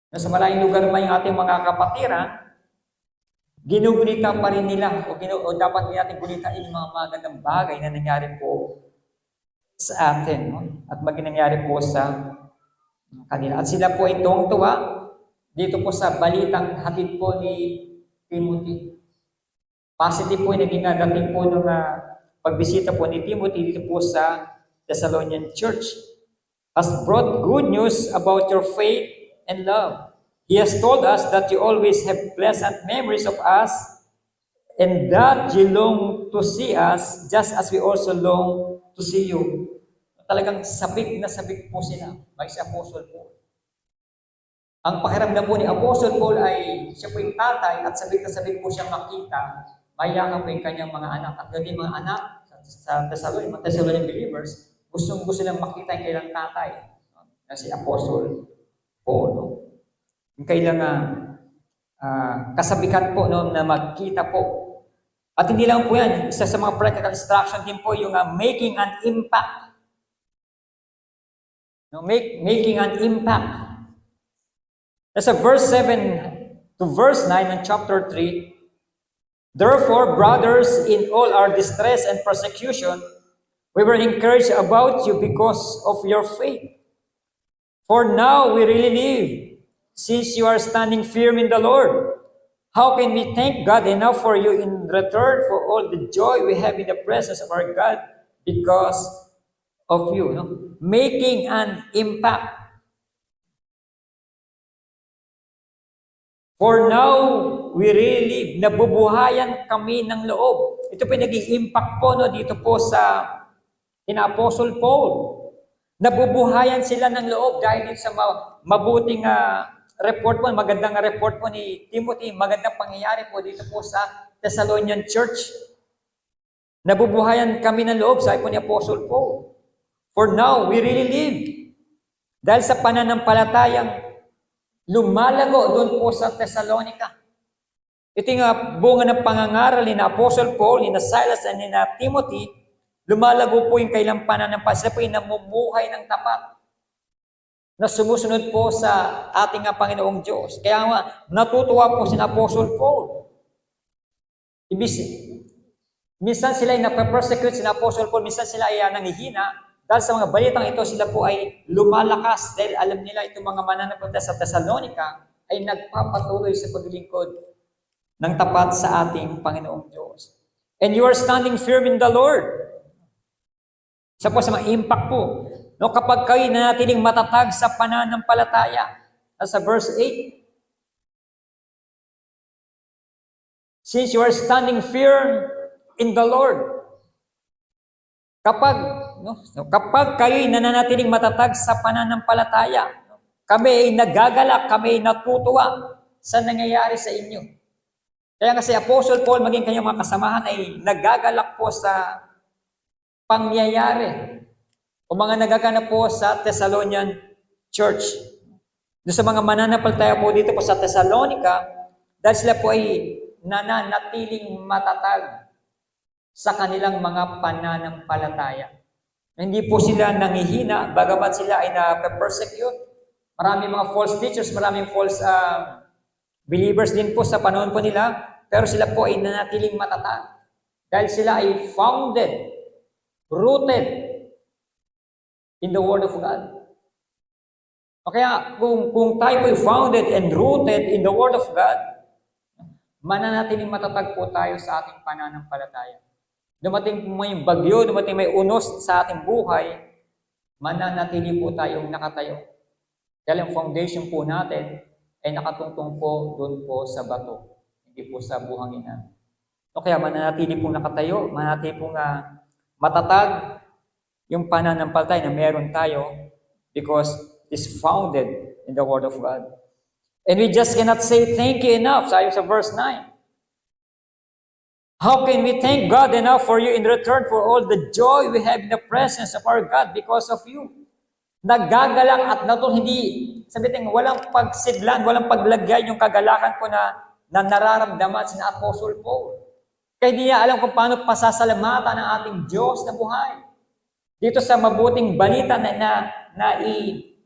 Speaker 2: Nasa malayong lugar man yung ating mga kapatiran, ginugunita pa rin nila o dapat din natin gunitain yung mga magandang bagay na nangyari po sa atin, no? At nangyari po sa kanila. At sila po ay tuwang-tuwa dito po sa balitang hatid po ni Timothy. Positive po yung naging dating po ng pagbisita po ni Timothy dito po sa Thessalonian Church. Has brought good news about your faith and love. He has told us that you always have pleasant memories of us and that you long to see us just as we also long to see you. Talagang sabik na sabik po sila by si Apostle Paul. Ang pakiramdam po ni Apostle Paul ay siya po yung tatay at sabik na sabik po siyang makita, mayakap po yung kanyang mga anak. At ganoon mga anak sa Thessalonian believers, gustong-gusto nilang makita yung kailang tatay na si Apostle Paul. No? Yung kailang kasabikan po no, na magkita po. At hindi lang po yan, isa sa mga practical instruction din po yung making an impact. No, making an impact. That's verse 7 to verse 9 in chapter 3. Therefore, brothers, in all our distress and persecution, we were encouraged about you because of your faith. For now we really live, since you are standing firm in the Lord. How can we thank God enough for you in return for all the joy we have in the presence of our God because of you? No? Making an impact. For now, we really, nabubuhayan kami ng loob. Ito po yung naging impact po no, dito po sa Apostle Paul. Nabubuhayan sila ng loob dahil sa mabuting report po, magandang report po ni Timothy, magandang pangyayari po dito po sa Thessalonian Church. Nabubuhayan kami ng loob, sabi po ni Apostle Paul. For now, we really live. Dahil sa pananampalatayang lumalago doon po sa Thessalonica. Ito yung bunga ng pangangaral ni na Apostle Paul, ni na Silas, and ni na Timothy. Lumalago po yung kailang pananampalataya. Sila po yung namumuhay ng tapat na sumusunod po sa ating Panginoong Diyos. Kaya nga, natutuwa po si Apostle Paul. Minsan sila ay napapersecute si Apostle Paul, minsan sila ay nangihina. Dahil sa mga balitang ito, sila po ay lumalakas dahil alam nila itong mga mananampalataya sa Thessalonica ay nagpapatuloy sa paglilingkod ng tapat sa ating Panginoong Diyos. And you are standing firm in the Lord. Isa po sa mga impact po. No, kapag kayo nanatiling matatag sa pananampalataya. Sa verse 8. Since you are standing firm in the Lord. Kapag kayo'y nananatiling matatag sa pananampalataya, kami ay nagagalak, kami ay natutuwa sa nangyayari sa inyo. Kaya kasi Apostle Paul, maging kanyang mga kasamahan ay nagagalak po sa pangyayari o mga nagaganap po sa Thessalonian Church. Doon sa mga mananampalataya po dito po sa Thessalonica, dahil sila po ay nananatiling matatag sa kanilang mga pananampalataya. Hindi po sila nangihina, bagamat sila ay na-persecute. Maraming mga false teachers, maraming false believers din po sa panahon po nila, pero sila po ay nanatiling matatag. Dahil sila ay founded, rooted in the Word of God. O kaya, kung tayo po ay founded and rooted in the Word of God, mananatiling matatag po tayo sa ating pananampalataya. Dumating may bagyo, dumating may unos sa ating buhay, mananatili po tayong nakatayo. Dahil ang foundation po natin ay nakatungtong po doon po sa bato, hindi po sa buhanginan. O kaya mananatili pong nakatayo, mananatili pong matatag yung pananampalataya na meron tayo because it's founded in the Word of God. And we just cannot say thank you enough. Sabi sa verse 9. How can we thank God enough for you in return for all the joy we have in the presence of our God because of you? Naggagalak at hindi, sabihin, walang pagsidlan, walang paglagyan yung kagalakan ko na nararamdaman si Apostle Paul. Kaya hindi niya alam kung paano pasasalamatan ng ating Diyos na buhay. Dito sa mabuting balita na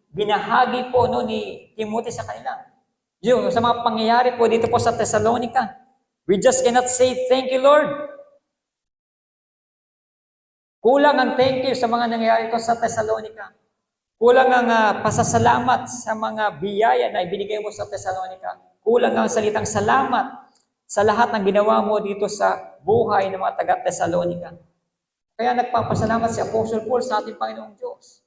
Speaker 2: binahagi po ni Timothy sa kanila. Yung sa mga pangyayari po dito po sa Thessalonica. We just cannot say, thank you, Lord. Kulang ang thank you sa mga nangyayari ko sa Thessalonica. Kulang ang pasasalamat sa mga biyaya na ibinigay mo sa Thessalonica. Kulang ang salitang salamat sa lahat ng ginawa mo dito sa buhay ng mga taga-Thessalonica. Kaya nagpapasalamat si Apostle Paul sa ating Panginoong Diyos.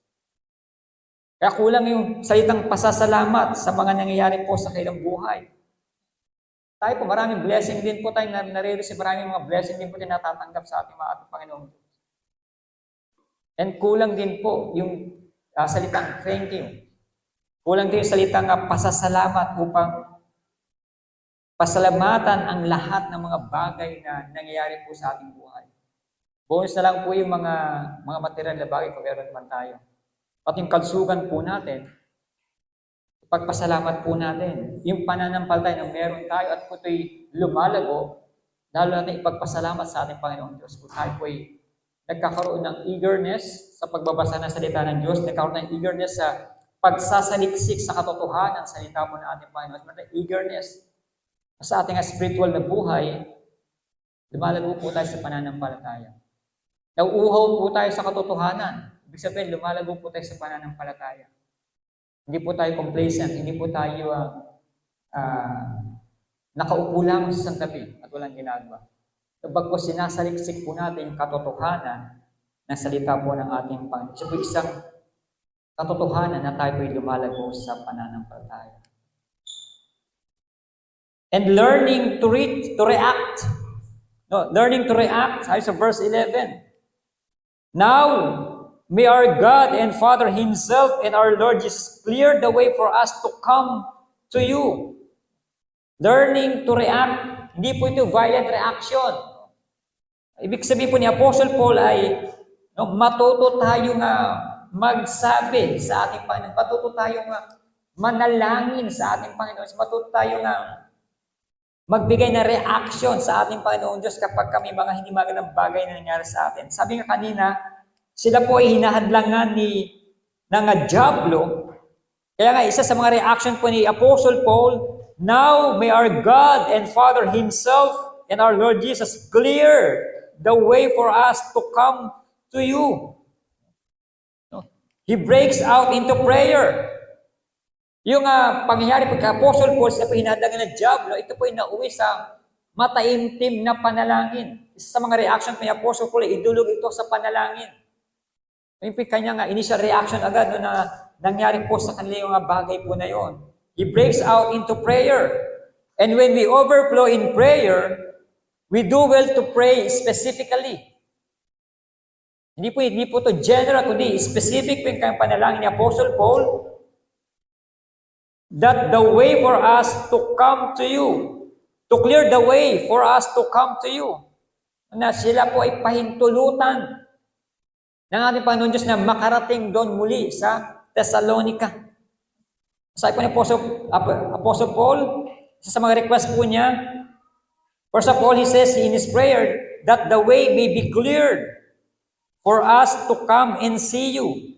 Speaker 2: Kaya kulang yung salitang pasasalamat sa mga nangyayari po sa kanilang buhay. Tayo po, maraming blessing din po tayo nare-receive, maraming mga blessing din po tayo natatanggap sa ating mga Panginoong Diyos. And kulang din po yung salitang thank you. Kulang din yung salitang pasasalamat upang pasalamatan ang lahat ng mga bagay na nangyayari po sa ating buhay. Bonus na lang po yung mga material na bagay kung meron naman tayo. At yung kalsugan po natin, pagpasalamat po natin. Yung pananampalataya na meron tayo at kung ito'y lumalago, lalo natin ipagpasalamat sa ating Panginoong Diyos. Kung tayo po'y nagkakaroon ng eagerness sa pagbabasa ng salita ng Diyos, nagkakaroon ng eagerness sa pagsasaliksik sa katotohanan sa salita po ng ating Panginoon. May eagerness sa ating spiritual na buhay, lumalago po tayo sa pananampalataya. Nauuhaw po tayo sa katotohanan. Ibig sabihin, lumalago po tayo sa pananampalataya. Hindi po tayo complacent, hindi po tayo nakaupo lang sa isang tabi at walang ginagawa. Kapag po sinasaliksik po natin yung katotohanan ng salita po ng ating Panginoon. Siya po isang katotohanan na tayo po'y lumalago sa pananampalataya. And learning to react. No, learning to react, sabi sa verse 11. Now, may our God and Father Himself and our Lord Jesus clear the way for us to come to you. Learning to react. Hindi po ito violent reaction. Ibig sabihin po ni Apostle Paul ay matuto tayo nga magsabi sa ating Panginoon. Matuto tayo nga manalangin sa ating Panginoon. Matuto tayo nga magbigay na reaction sa ating Panginoon Diyos kapag kami mga hindi magandang bagay na nangyari sa atin. Sabi nga kanina, sila po ay hinahadlangan ng diablo. Kaya nga, isa sa mga reaction po ni Apostle Paul, now may our God and Father Himself and our Lord Jesus clear the way for us to come to you. He breaks out into prayer. Yung pangyayari pagka Apostle Paul sa hinahadlangan ng diablo, ito po ay nauwi sa mataimtim na panalangin. Isa sa mga reaction ni Apostle Paul, idulog ito sa panalangin. Yung kanya initial reaction agad na nangyari po sa kanila yung bagay po na yon. He breaks out into prayer. And when we overflow in prayer, we do well to pray specifically. Hindi po to general, kundi specific po yung panalangin ni Apostle Paul, that the way for us to come to you, to clear the way for us to come to you, na sila po ay pahintulutan ng ating Panginoon Diyos na makarating doon muli sa Thessalonica. Sabi po ni Apostle Paul, isa sa mga request po niya, first of all, he says in his prayer that the way may be cleared for us to come and see you.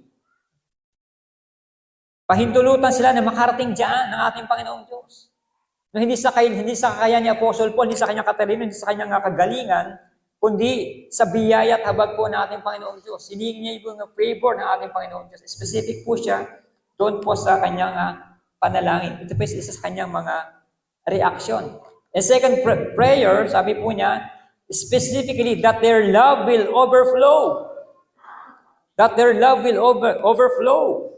Speaker 2: Pahintulutan sila na makarating diyan ng ating Panginoong Diyos. No, hindi sa kaya ni Apostle Paul, hindi sa kanyang katalino, hindi sa kanyang kagalingan, kundi sa biyaya at habag po ng ating Panginoong Diyos. Hinihingi niya yung favor ng ating Panginoong Diyos. Specific po siya doon po sa kanyang panalangin. Ito po isa sa kanyang mga reaction. And second prayer, sabi po niya, specifically that their love will overflow. That their love will overflow.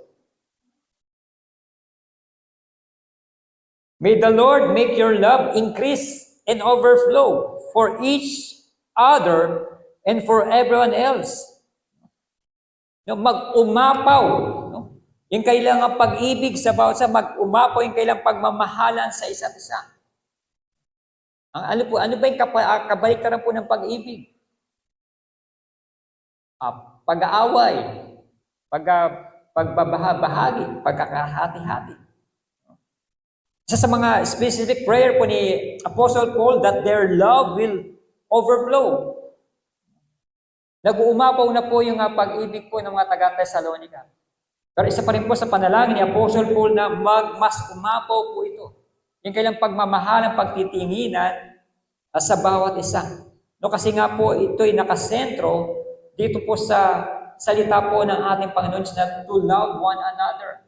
Speaker 2: May the Lord make your love increase and overflow for each other and for everyone else. Mag-umapaw. Yung kailangang pag-ibig sa bawat isa, mag-umapaw yung kailangang pagmamahalan sa isa't isa. Ano ba yung kabaliktaran po ng pag-ibig? Pag-aaway, pagbabahabahagi, pagkakahati-hati. Isa sa mga specific prayer po ni Apostle Paul that their love will overflow. Nag-uumapaw na po yung pag-ibig po ng mga taga-Thessalonica. Pero isa pa rin po sa panalangin ni Apostle Paul na mas umapaw po ito. Yung kailang pagmamahalan, pagtitinginan sa bawat isa. No, kasi nga po ito'y nakasentro dito po sa salita po ng ating Panginoon na to love one another.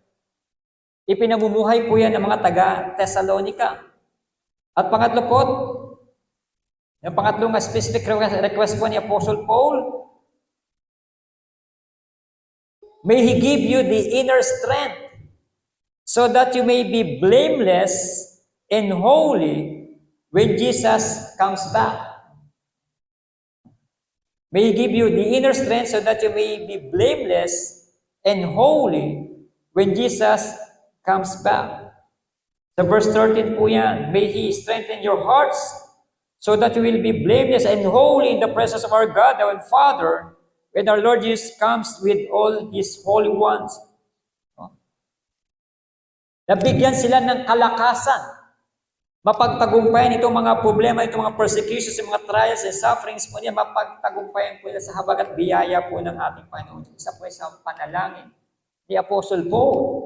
Speaker 2: Ipinamumuhay po yan ng mga taga-Thessalonica. At pangatlo po, yung pangatlong specific request po ni Apostle Paul, may He give you the inner strength so that you may be blameless and holy when Jesus comes back. May He give you the inner strength so that you may be blameless and holy when Jesus comes back. Sa verse 13 po yan, may He strengthen your hearts so that you will be blameless and holy in the presence of our God and Father when our Lord Jesus comes with all His holy ones. Nabigyan sila ng kalakasan, mapagtagumpayan itong mga problema, itong mga persecutions, yung mga trials and sufferings po niya, mapagtagumpayan po nila sa habag at biyaya po ng ating Panginoon. Isa po sa panalangin ni Apostle Paul.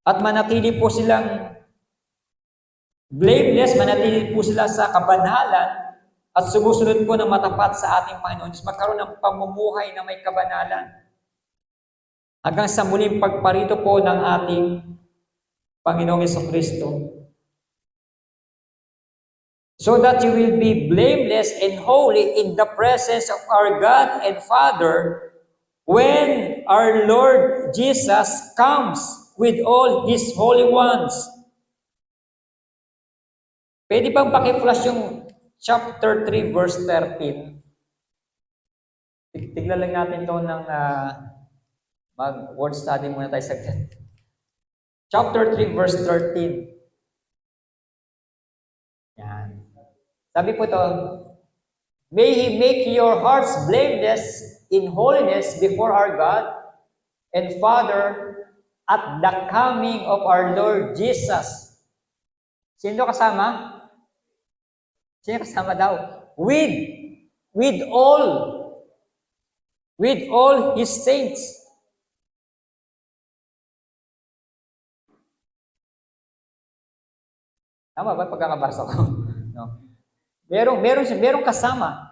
Speaker 2: At manatili po silang blameless, manatili po sila sa kabanhalan at sumusunod po ng matapat sa ating Panginoon. Magkaroon ng pamumuhay na may kabanalan. Hanggang sa muling pagparito po ng ating Panginoong Jesucristo. So that you will be blameless and holy in the presence of our God and Father when our Lord Jesus comes with all His holy ones. Pwede bang paki-flash yung chapter 3 verse 13? Tignan lang natin ito ng mag-word study muna tayo sa chapter 3 verse 13. Yan. Sabi po ito, May He make your hearts blameless in holiness before our God and Father at the coming of our Lord Jesus. Sino kasama? Sino kasama daw? With all His saints. Tama ba pagkakabasa ko? No. Merong kasama.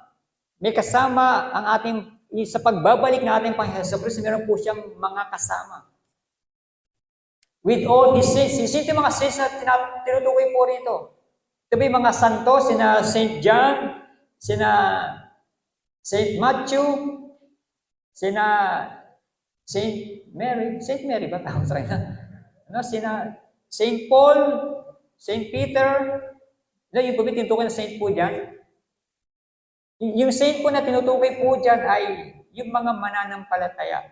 Speaker 2: May kasama ang ating, sa pagbabalik ng ating Panginoon Jesucristo, meron po siyang mga kasama. With all His saints. Sino yung mga saints na tinutukoy po rito? Ito ba yung mga santo, sina Saint John, sina Saint Matthew, sina Saint Mary ba tawag sa kanya? Ano, sina Saint Paul, Saint Peter, yung po tinutukoy na saint po dyan. Yung saint po na tinutukoy po dyan ay yung mga mananampalataya.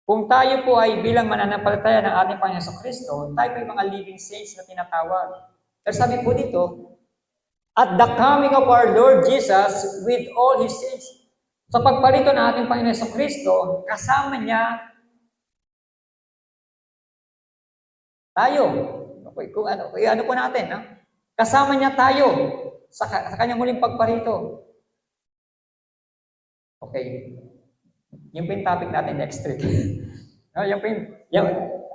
Speaker 2: Kung tayo po ay bilang mananampalataya ng ating Panginoon Jesucristo, tayo po yung mga living saints na tinatawag. Pero sabi po dito, at the coming of our Lord Jesus with all His saints. Sa pagparito ng ating Panginoon Jesucristo, kasama niya tayo. Kung ano po natin, no? Kasama niya tayo sa kanyang muling pagparito. Okay. Yung po yung topic natin next week. No,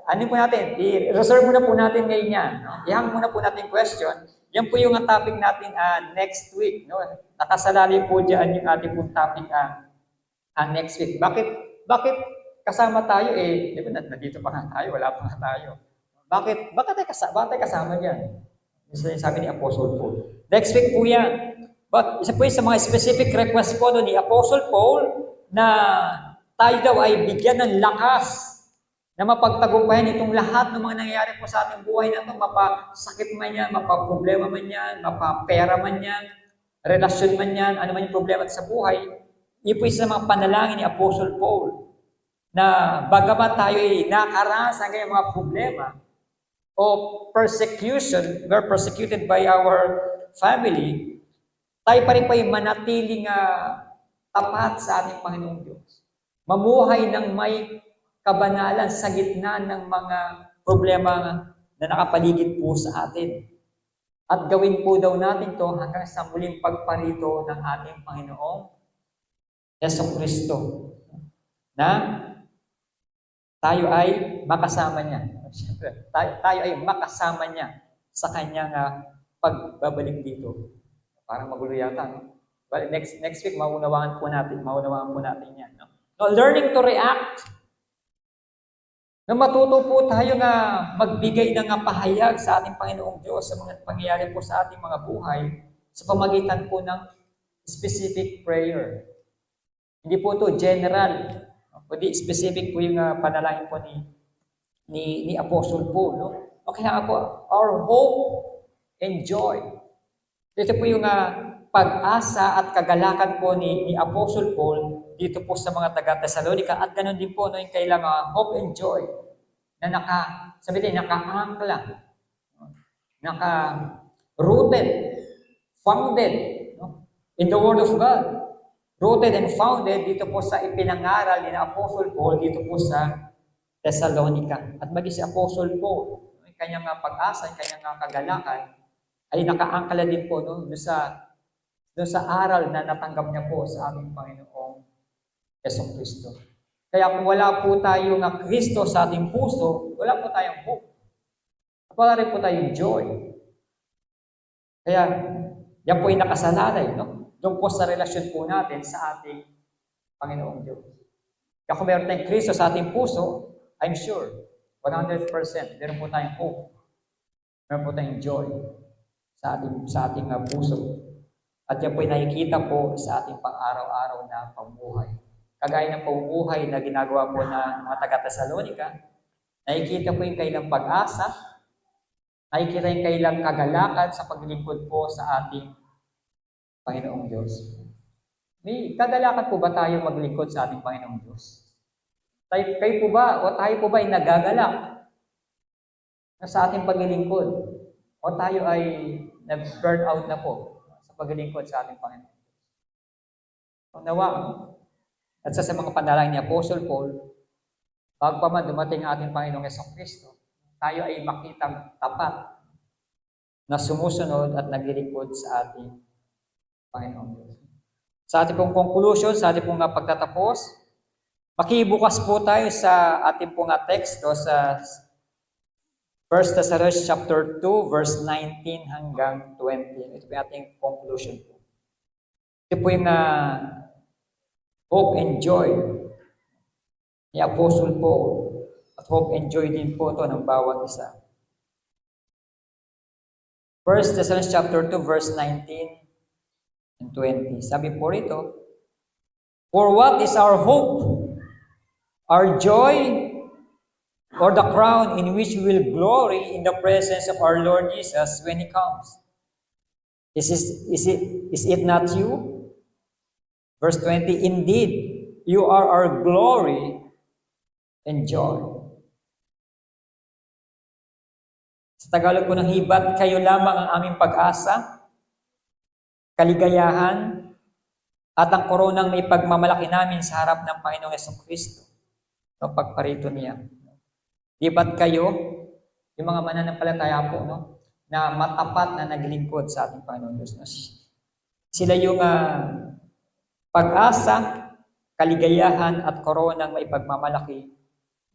Speaker 2: ano po natin, i-reserve muna po natin ngayon yan. No? Ihang muna po natin question. Yan po yung topic natin next week. No? Nakasalalay po dyan yung ating pong topic next week. Bakit kasama tayo? Di ba, nandito pa nga tayo, wala pa nga tayo. Bakit tayo kasama dyan? Sabi ni Apostle Paul. Next week po yan. But isa po sa mga specific request po ni Apostle Paul na tayo daw ay bigyan ng lakas na mapagtagumpayan itong lahat ng mga nangyayari po sa ating buhay na ito, mapasakit man yan, mapaproblema man yan, mapapera man yan, relasyon man yan, ano man yung problema sa buhay. Yun po isa sa mga panalangin ni Apostle Paul na bagamat tayo ay nakaranas ng kanyang mga problema, o persecution, we're persecuted by our family, tayo pa rin manatiling tapat sa ating Panginoong Diyos. Mamuhay ng may kabanalan sa gitna ng mga problema na nakapaligid po sa atin. At gawin po daw natin to hanggang sa muling pagparito ng ating Panginoong Jesucristo. Na tayo ay makasama niya. Siyempre, tayo ay makasama niya sa kanyang pagbabalik dito. Parang magulo yata, no? But next week, maunawaan po natin yan. No? No, learning to react. Na matuto po tayo na magbigay ng pahayag sa ating Panginoong Diyos sa mga pangyayari po sa ating mga buhay sa pamagitan po ng specific prayer. Hindi po ito general, kundi specific po yung panalangin po ni Apostle Paul. No? Okay na po, our hope and joy. Ito po yung pag-asa at kagalakan po ni Apostle Paul dito po sa mga taga-Thessalonica at ganoon din po no, yung kailangan hope and joy na naka-angkla, naka-rooted, founded no, in the Word of God. Rooted and founded dito po sa ipinangaral ni Apostle Paul dito po sa Thessalonica. At maging si Apostle Paul, yung kanyang pag-asa, yung kanyang kagalakan, ay naka-angkla din po no, doon sa aral na natanggap niya po sa aming Panginoong Jesucristo. Kaya kung wala po tayong Kristo sa ating puso, wala po tayong hope. Wala rin po tayong joy. Kaya yan po ay nakasalalay, no? Doon po sa relasyon po natin sa ating Panginoong Diyos. Kaya kung meron tayong Kristo sa ating puso, I'm sure, 100%, meron po tayong hope. Meron po tayong joy sa ating puso. At yan po ay nakikita po sa ating pang-araw-araw na pamumuhay. Kagaya ng pamumuhay na ginagawa po ng mga taga-Thessalonica, nakikita po yung kailang pag-asa, nakikita yung kailang kagalakan sa paglilingkod po sa ating Panginoong Diyos. May kagalakan po ba tayo maglingkod sa ating Panginoong Diyos? Kayo po ba o tayo po ba ay nagagalak sa ating paglilingkod? O tayo ay nag-burn out na po sa paglilingkod sa ating Panginoon. Nawa, at sa mga panalangin ni Apostle Paul, bago pa man dumating ang ating Panginoong Jesucristo, tayo ay makitang tapat na sumusunod at naglilingkod sa ating Panginoon. Sa ating pong conclusion, sa ating pong pagtatapos, makibukas po tayo sa ating pong teksto sa 1 Thessalonians chapter 2, verse 19 hanggang 20. Ito po yung ating conclusion po. Ito po yung hope and joy ni Apostle Paul. At hope and joy din po ito ng bawat isa. 1 Thessalonians chapter 2, verse 19 and 20. Sabi po rito, for what is our hope, our joy, or the crown in which we will glory in the presence of our Lord Jesus when He comes? Is it not you? Verse 20, indeed, you are our glory and joy. Sa Tagalog po ng hibat, kayo lamang ang aming pag-asa, kaligayahan, at ang koronang may pagmamalaki namin sa harap ng Panginoong Jesucristo no pagparito niya. Di ba't kayo, yung mga mananampalataya po, no, na matapat na naglingkod sa ating Panginoon Diyos. No? Sila yung pag-asa, kaligayahan, at koronang may pagmamalaki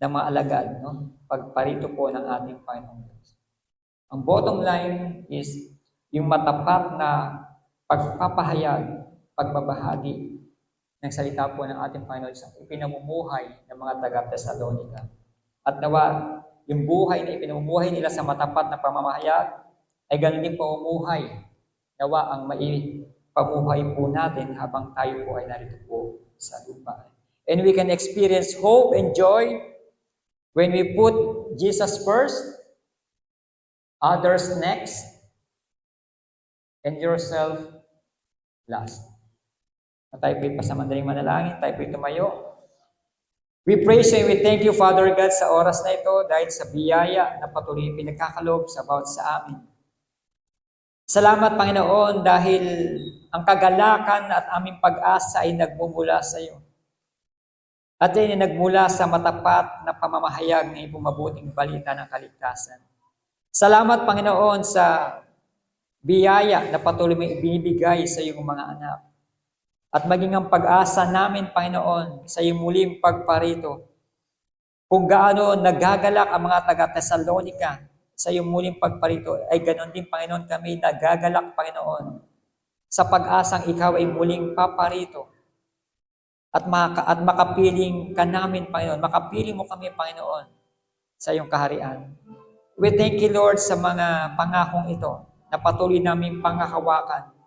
Speaker 2: ng mga alagad. No? Pagparito po ng ating Panginoon Diyos. Ang bottom line is yung matapat na pagpapahayag, pagbabahagi ng salita po ng ating Panginoon sa ipinamumuhay ng mga taga-Thessalonica. At nawa, yung buhay na ipinamumuhay nila sa matapat na pamamahayag ay ganun din pamumuhay. Nawa ang maipamuhay po natin habang tayo po ay narito po sa lupa. And we can experience hope and joy when we put Jesus first, others next, and yourself last. At tayo po'y pasamandaling manalangin, tayo po'y tumayo. We praise you and we thank you, Father God, sa oras na ito dahil sa biyaya na patuloy pinagkakaloob sa bawat sa amin. Salamat, Panginoon, dahil ang kagalakan at aming pag-asa ay nagmumula sa iyo. At ay nagmula sa matapat na pamamahayag ng ibumabuting balita ng kaligtasan. Salamat, Panginoon, sa biyaya na patuloy mo ibinibigay sa iyong mga anak. At maging ang pag-asa namin, Panginoon, sa iyong muling pagparito. Kung gaano nagagalak ang mga taga-Thessalonica sa iyong muling pagparito, ay ganon din, Panginoon, kami nagagalak, Panginoon, sa pag-asang ikaw ay muling paparito. At makapiling ka namin, Panginoon. Makapiling mo kami, Panginoon, sa iyong kaharian. We thank you, Lord, sa mga pangakong ito na patuloy namin panghahawakan.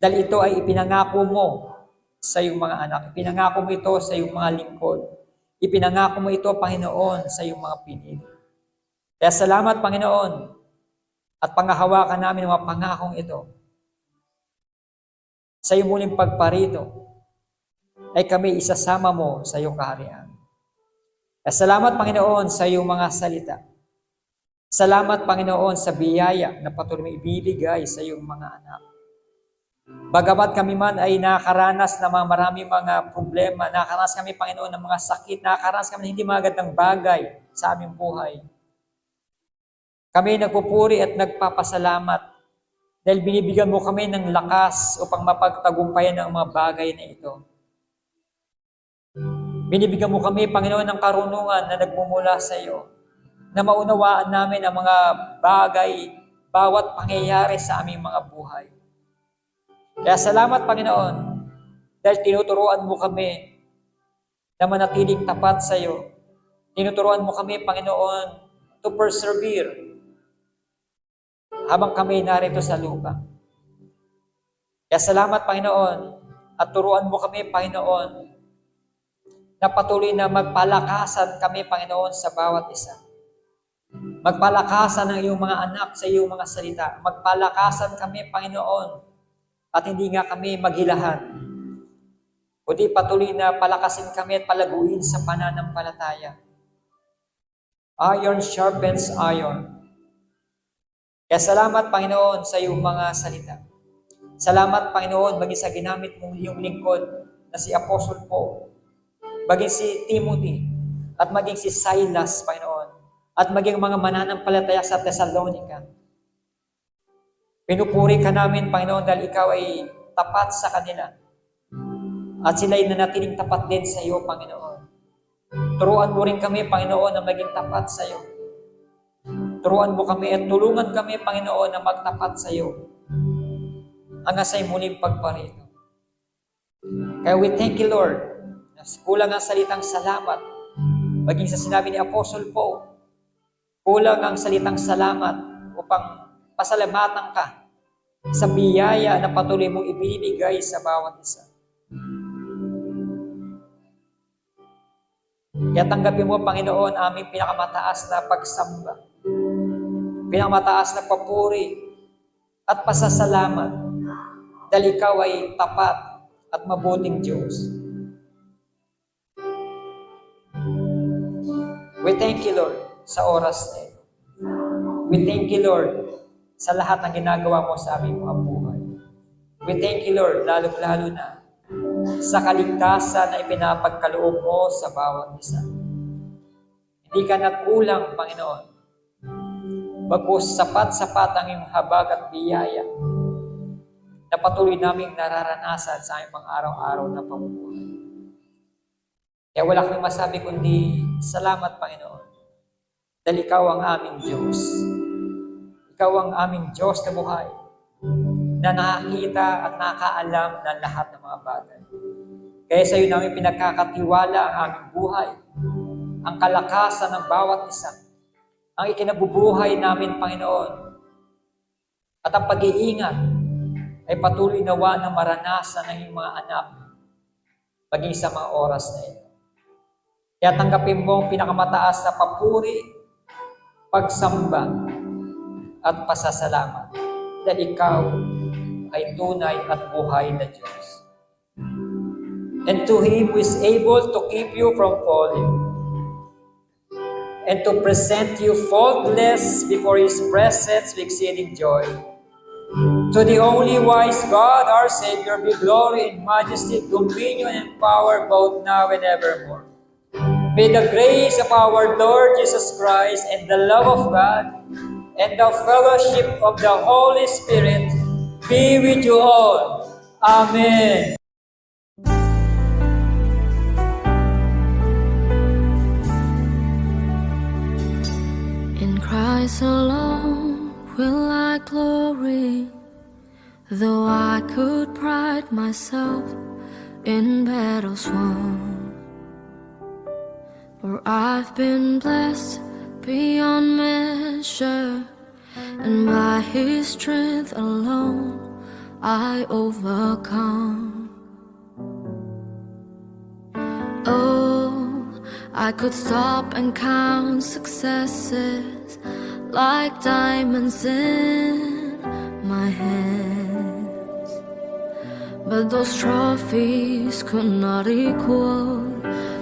Speaker 2: Dahil ito ay ipinangako mo sa iyong mga anak. Ipinangako mo ito sa iyong mga lingkod. Ipinangako mo ito, Panginoon, sa iyong mga pinili. Kaya salamat, Panginoon, at panghahawakan namin ang mga pangakong ito. Sa iyong muling pagparito, ay kami isasama mo sa iyong kaharian. Kaya salamat, Panginoon, sa iyong mga salita. Salamat, Panginoon, sa biyaya na patuloy mo ibibigay sa iyong mga anak. Bagamat kami man ay nakaranas ng maraming mga problema, nakaranas kami, Panginoon, ng mga sakit, nakaranas kami ng hindi magandang bagay sa aming buhay. Kami nagpupuri at nagpapasalamat dahil binibigyan mo kami ng lakas upang mapagtagumpayan ang mga bagay na ito. Binibigyan mo kami, Panginoon, ng karunungan na nagmumula sa iyo, na maunawaan namin ang mga bagay, bawat pangyayari sa aming mga buhay. Kaya salamat, Panginoon, dahil tinuturuan mo kami na manatiling tapat sa iyo. Tinuturuan mo kami, Panginoon, to persevere habang kami narito sa lupa. Kaya salamat, Panginoon, at turuan mo kami, Panginoon, na patuloy na magpalakasan kami, Panginoon, sa bawat isa. Magpalakasan ng iyong mga anak sa iyong mga salita. Magpalakasan kami, Panginoon, at hindi nga kami maghilahan. Kundi patuloy na palakasin kami at palaguin sa pananampalataya. Iron sharpens iron. Kaya salamat, Panginoon, sa iyong mga salita. Salamat, Panginoon, maging sa ginamit mong iyong lingkod na si Apostle Paul, maging si Timothy, at maging si Silas, Panginoon, at maging mga mananampalataya sa Thessalonica. Pinupuri ka namin, Panginoon, dahil ikaw ay tapat sa kanila. At sila ay nanatiling tapat din sa iyo, Panginoon. Turuan mo rin kami, Panginoon, na maging tapat sa iyo. Turuan mo kami at tulungan kami, Panginoon, na magtapat sa iyo hanggang sa muling pagparito. Kaya we thank you, Lord, na kulang ang salitang salamat. Maging sa sinabi ni Apostle Paul, kulang ang salitang salamat upang pasalamatan ka sa biyaya na patuloy mong ibinibigay sa bawat isa. Kaya tanggapin mo, Panginoon, aming pinakamataas na pagsamba, pinakamataas na papuri at pasasalamat dahil ikaw ay tapat at mabuting Diyos. We thank you, Lord, sa oras na ito. We thank you, Lord, sa lahat ng ginagawa mo sa aming mga buhay. We thank you, Lord, lalo-lalo na sa kaligtasan na ipinapagkaloob mo sa bawat isa. Hindi ka nagkulang, Panginoon. Bagkus sapat-sapat ang iyong habag at biyaya na patuloy naming nararanasan sa aming mga araw-araw na pamumuhay. Kaya wala kaming masabi kundi salamat, Panginoon. Dahil ikaw ang aming Diyos. Ikaw ang aming Diyos na buhay na nakakita at nakakaalam ng lahat ng mga bagay. Kaya sa iyo namin pinagkakatiwala ang aming buhay, ang kalakasan ng bawat isa, ang ikinabubuhay namin, Panginoon. At ang pag-iingat ay patuloy nawa na maranasan ng iyong mga anak maging sa mga oras na ito. Kaya tanggapin mo ang pinakamataas na papuri, pagsamba, at pasasalamat dahil ikaw ay tunay at buhay na Diyos. And to Him who is able to keep you from falling and to present you faultless before His presence with exceeding joy. To the only wise God, our Savior, be glory and majesty, dominion and power both now and evermore. May the grace of our Lord Jesus Christ and the love of God and the fellowship of the Holy Spirit be with you all. Amen.
Speaker 3: In Christ alone will I glory, though I could pride myself in battles won. For I've been blessed beyond measure, and by His strength alone I overcome. Oh, I could stop and count successes like diamonds in my hands, but those trophies could not equal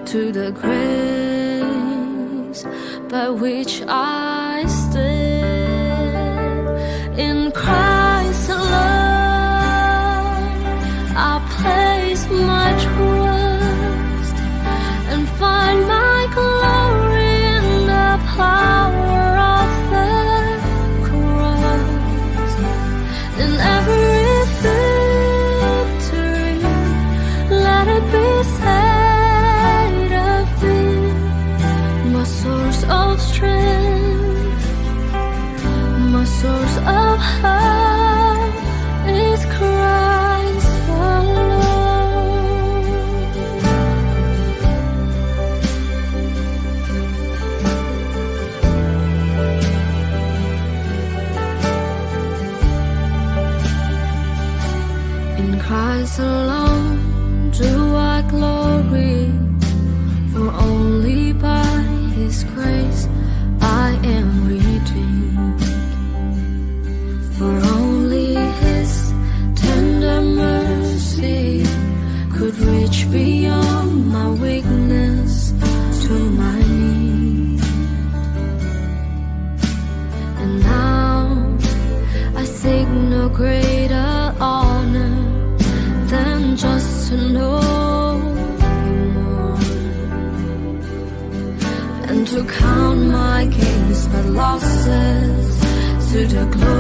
Speaker 3: to the grace by which I stand. In Christ alone I place my trust and find my glory in the power of the cross. In every victory, let it be said of me, my source of strength, my source of hope is Christ alone. In Christ alone do I glory, for only by His grace I am redeemed. For only His tender mercy could reach beyond my weakness to my need. And now I seek no greater honor to know you more, and to count my gains but losses to the glory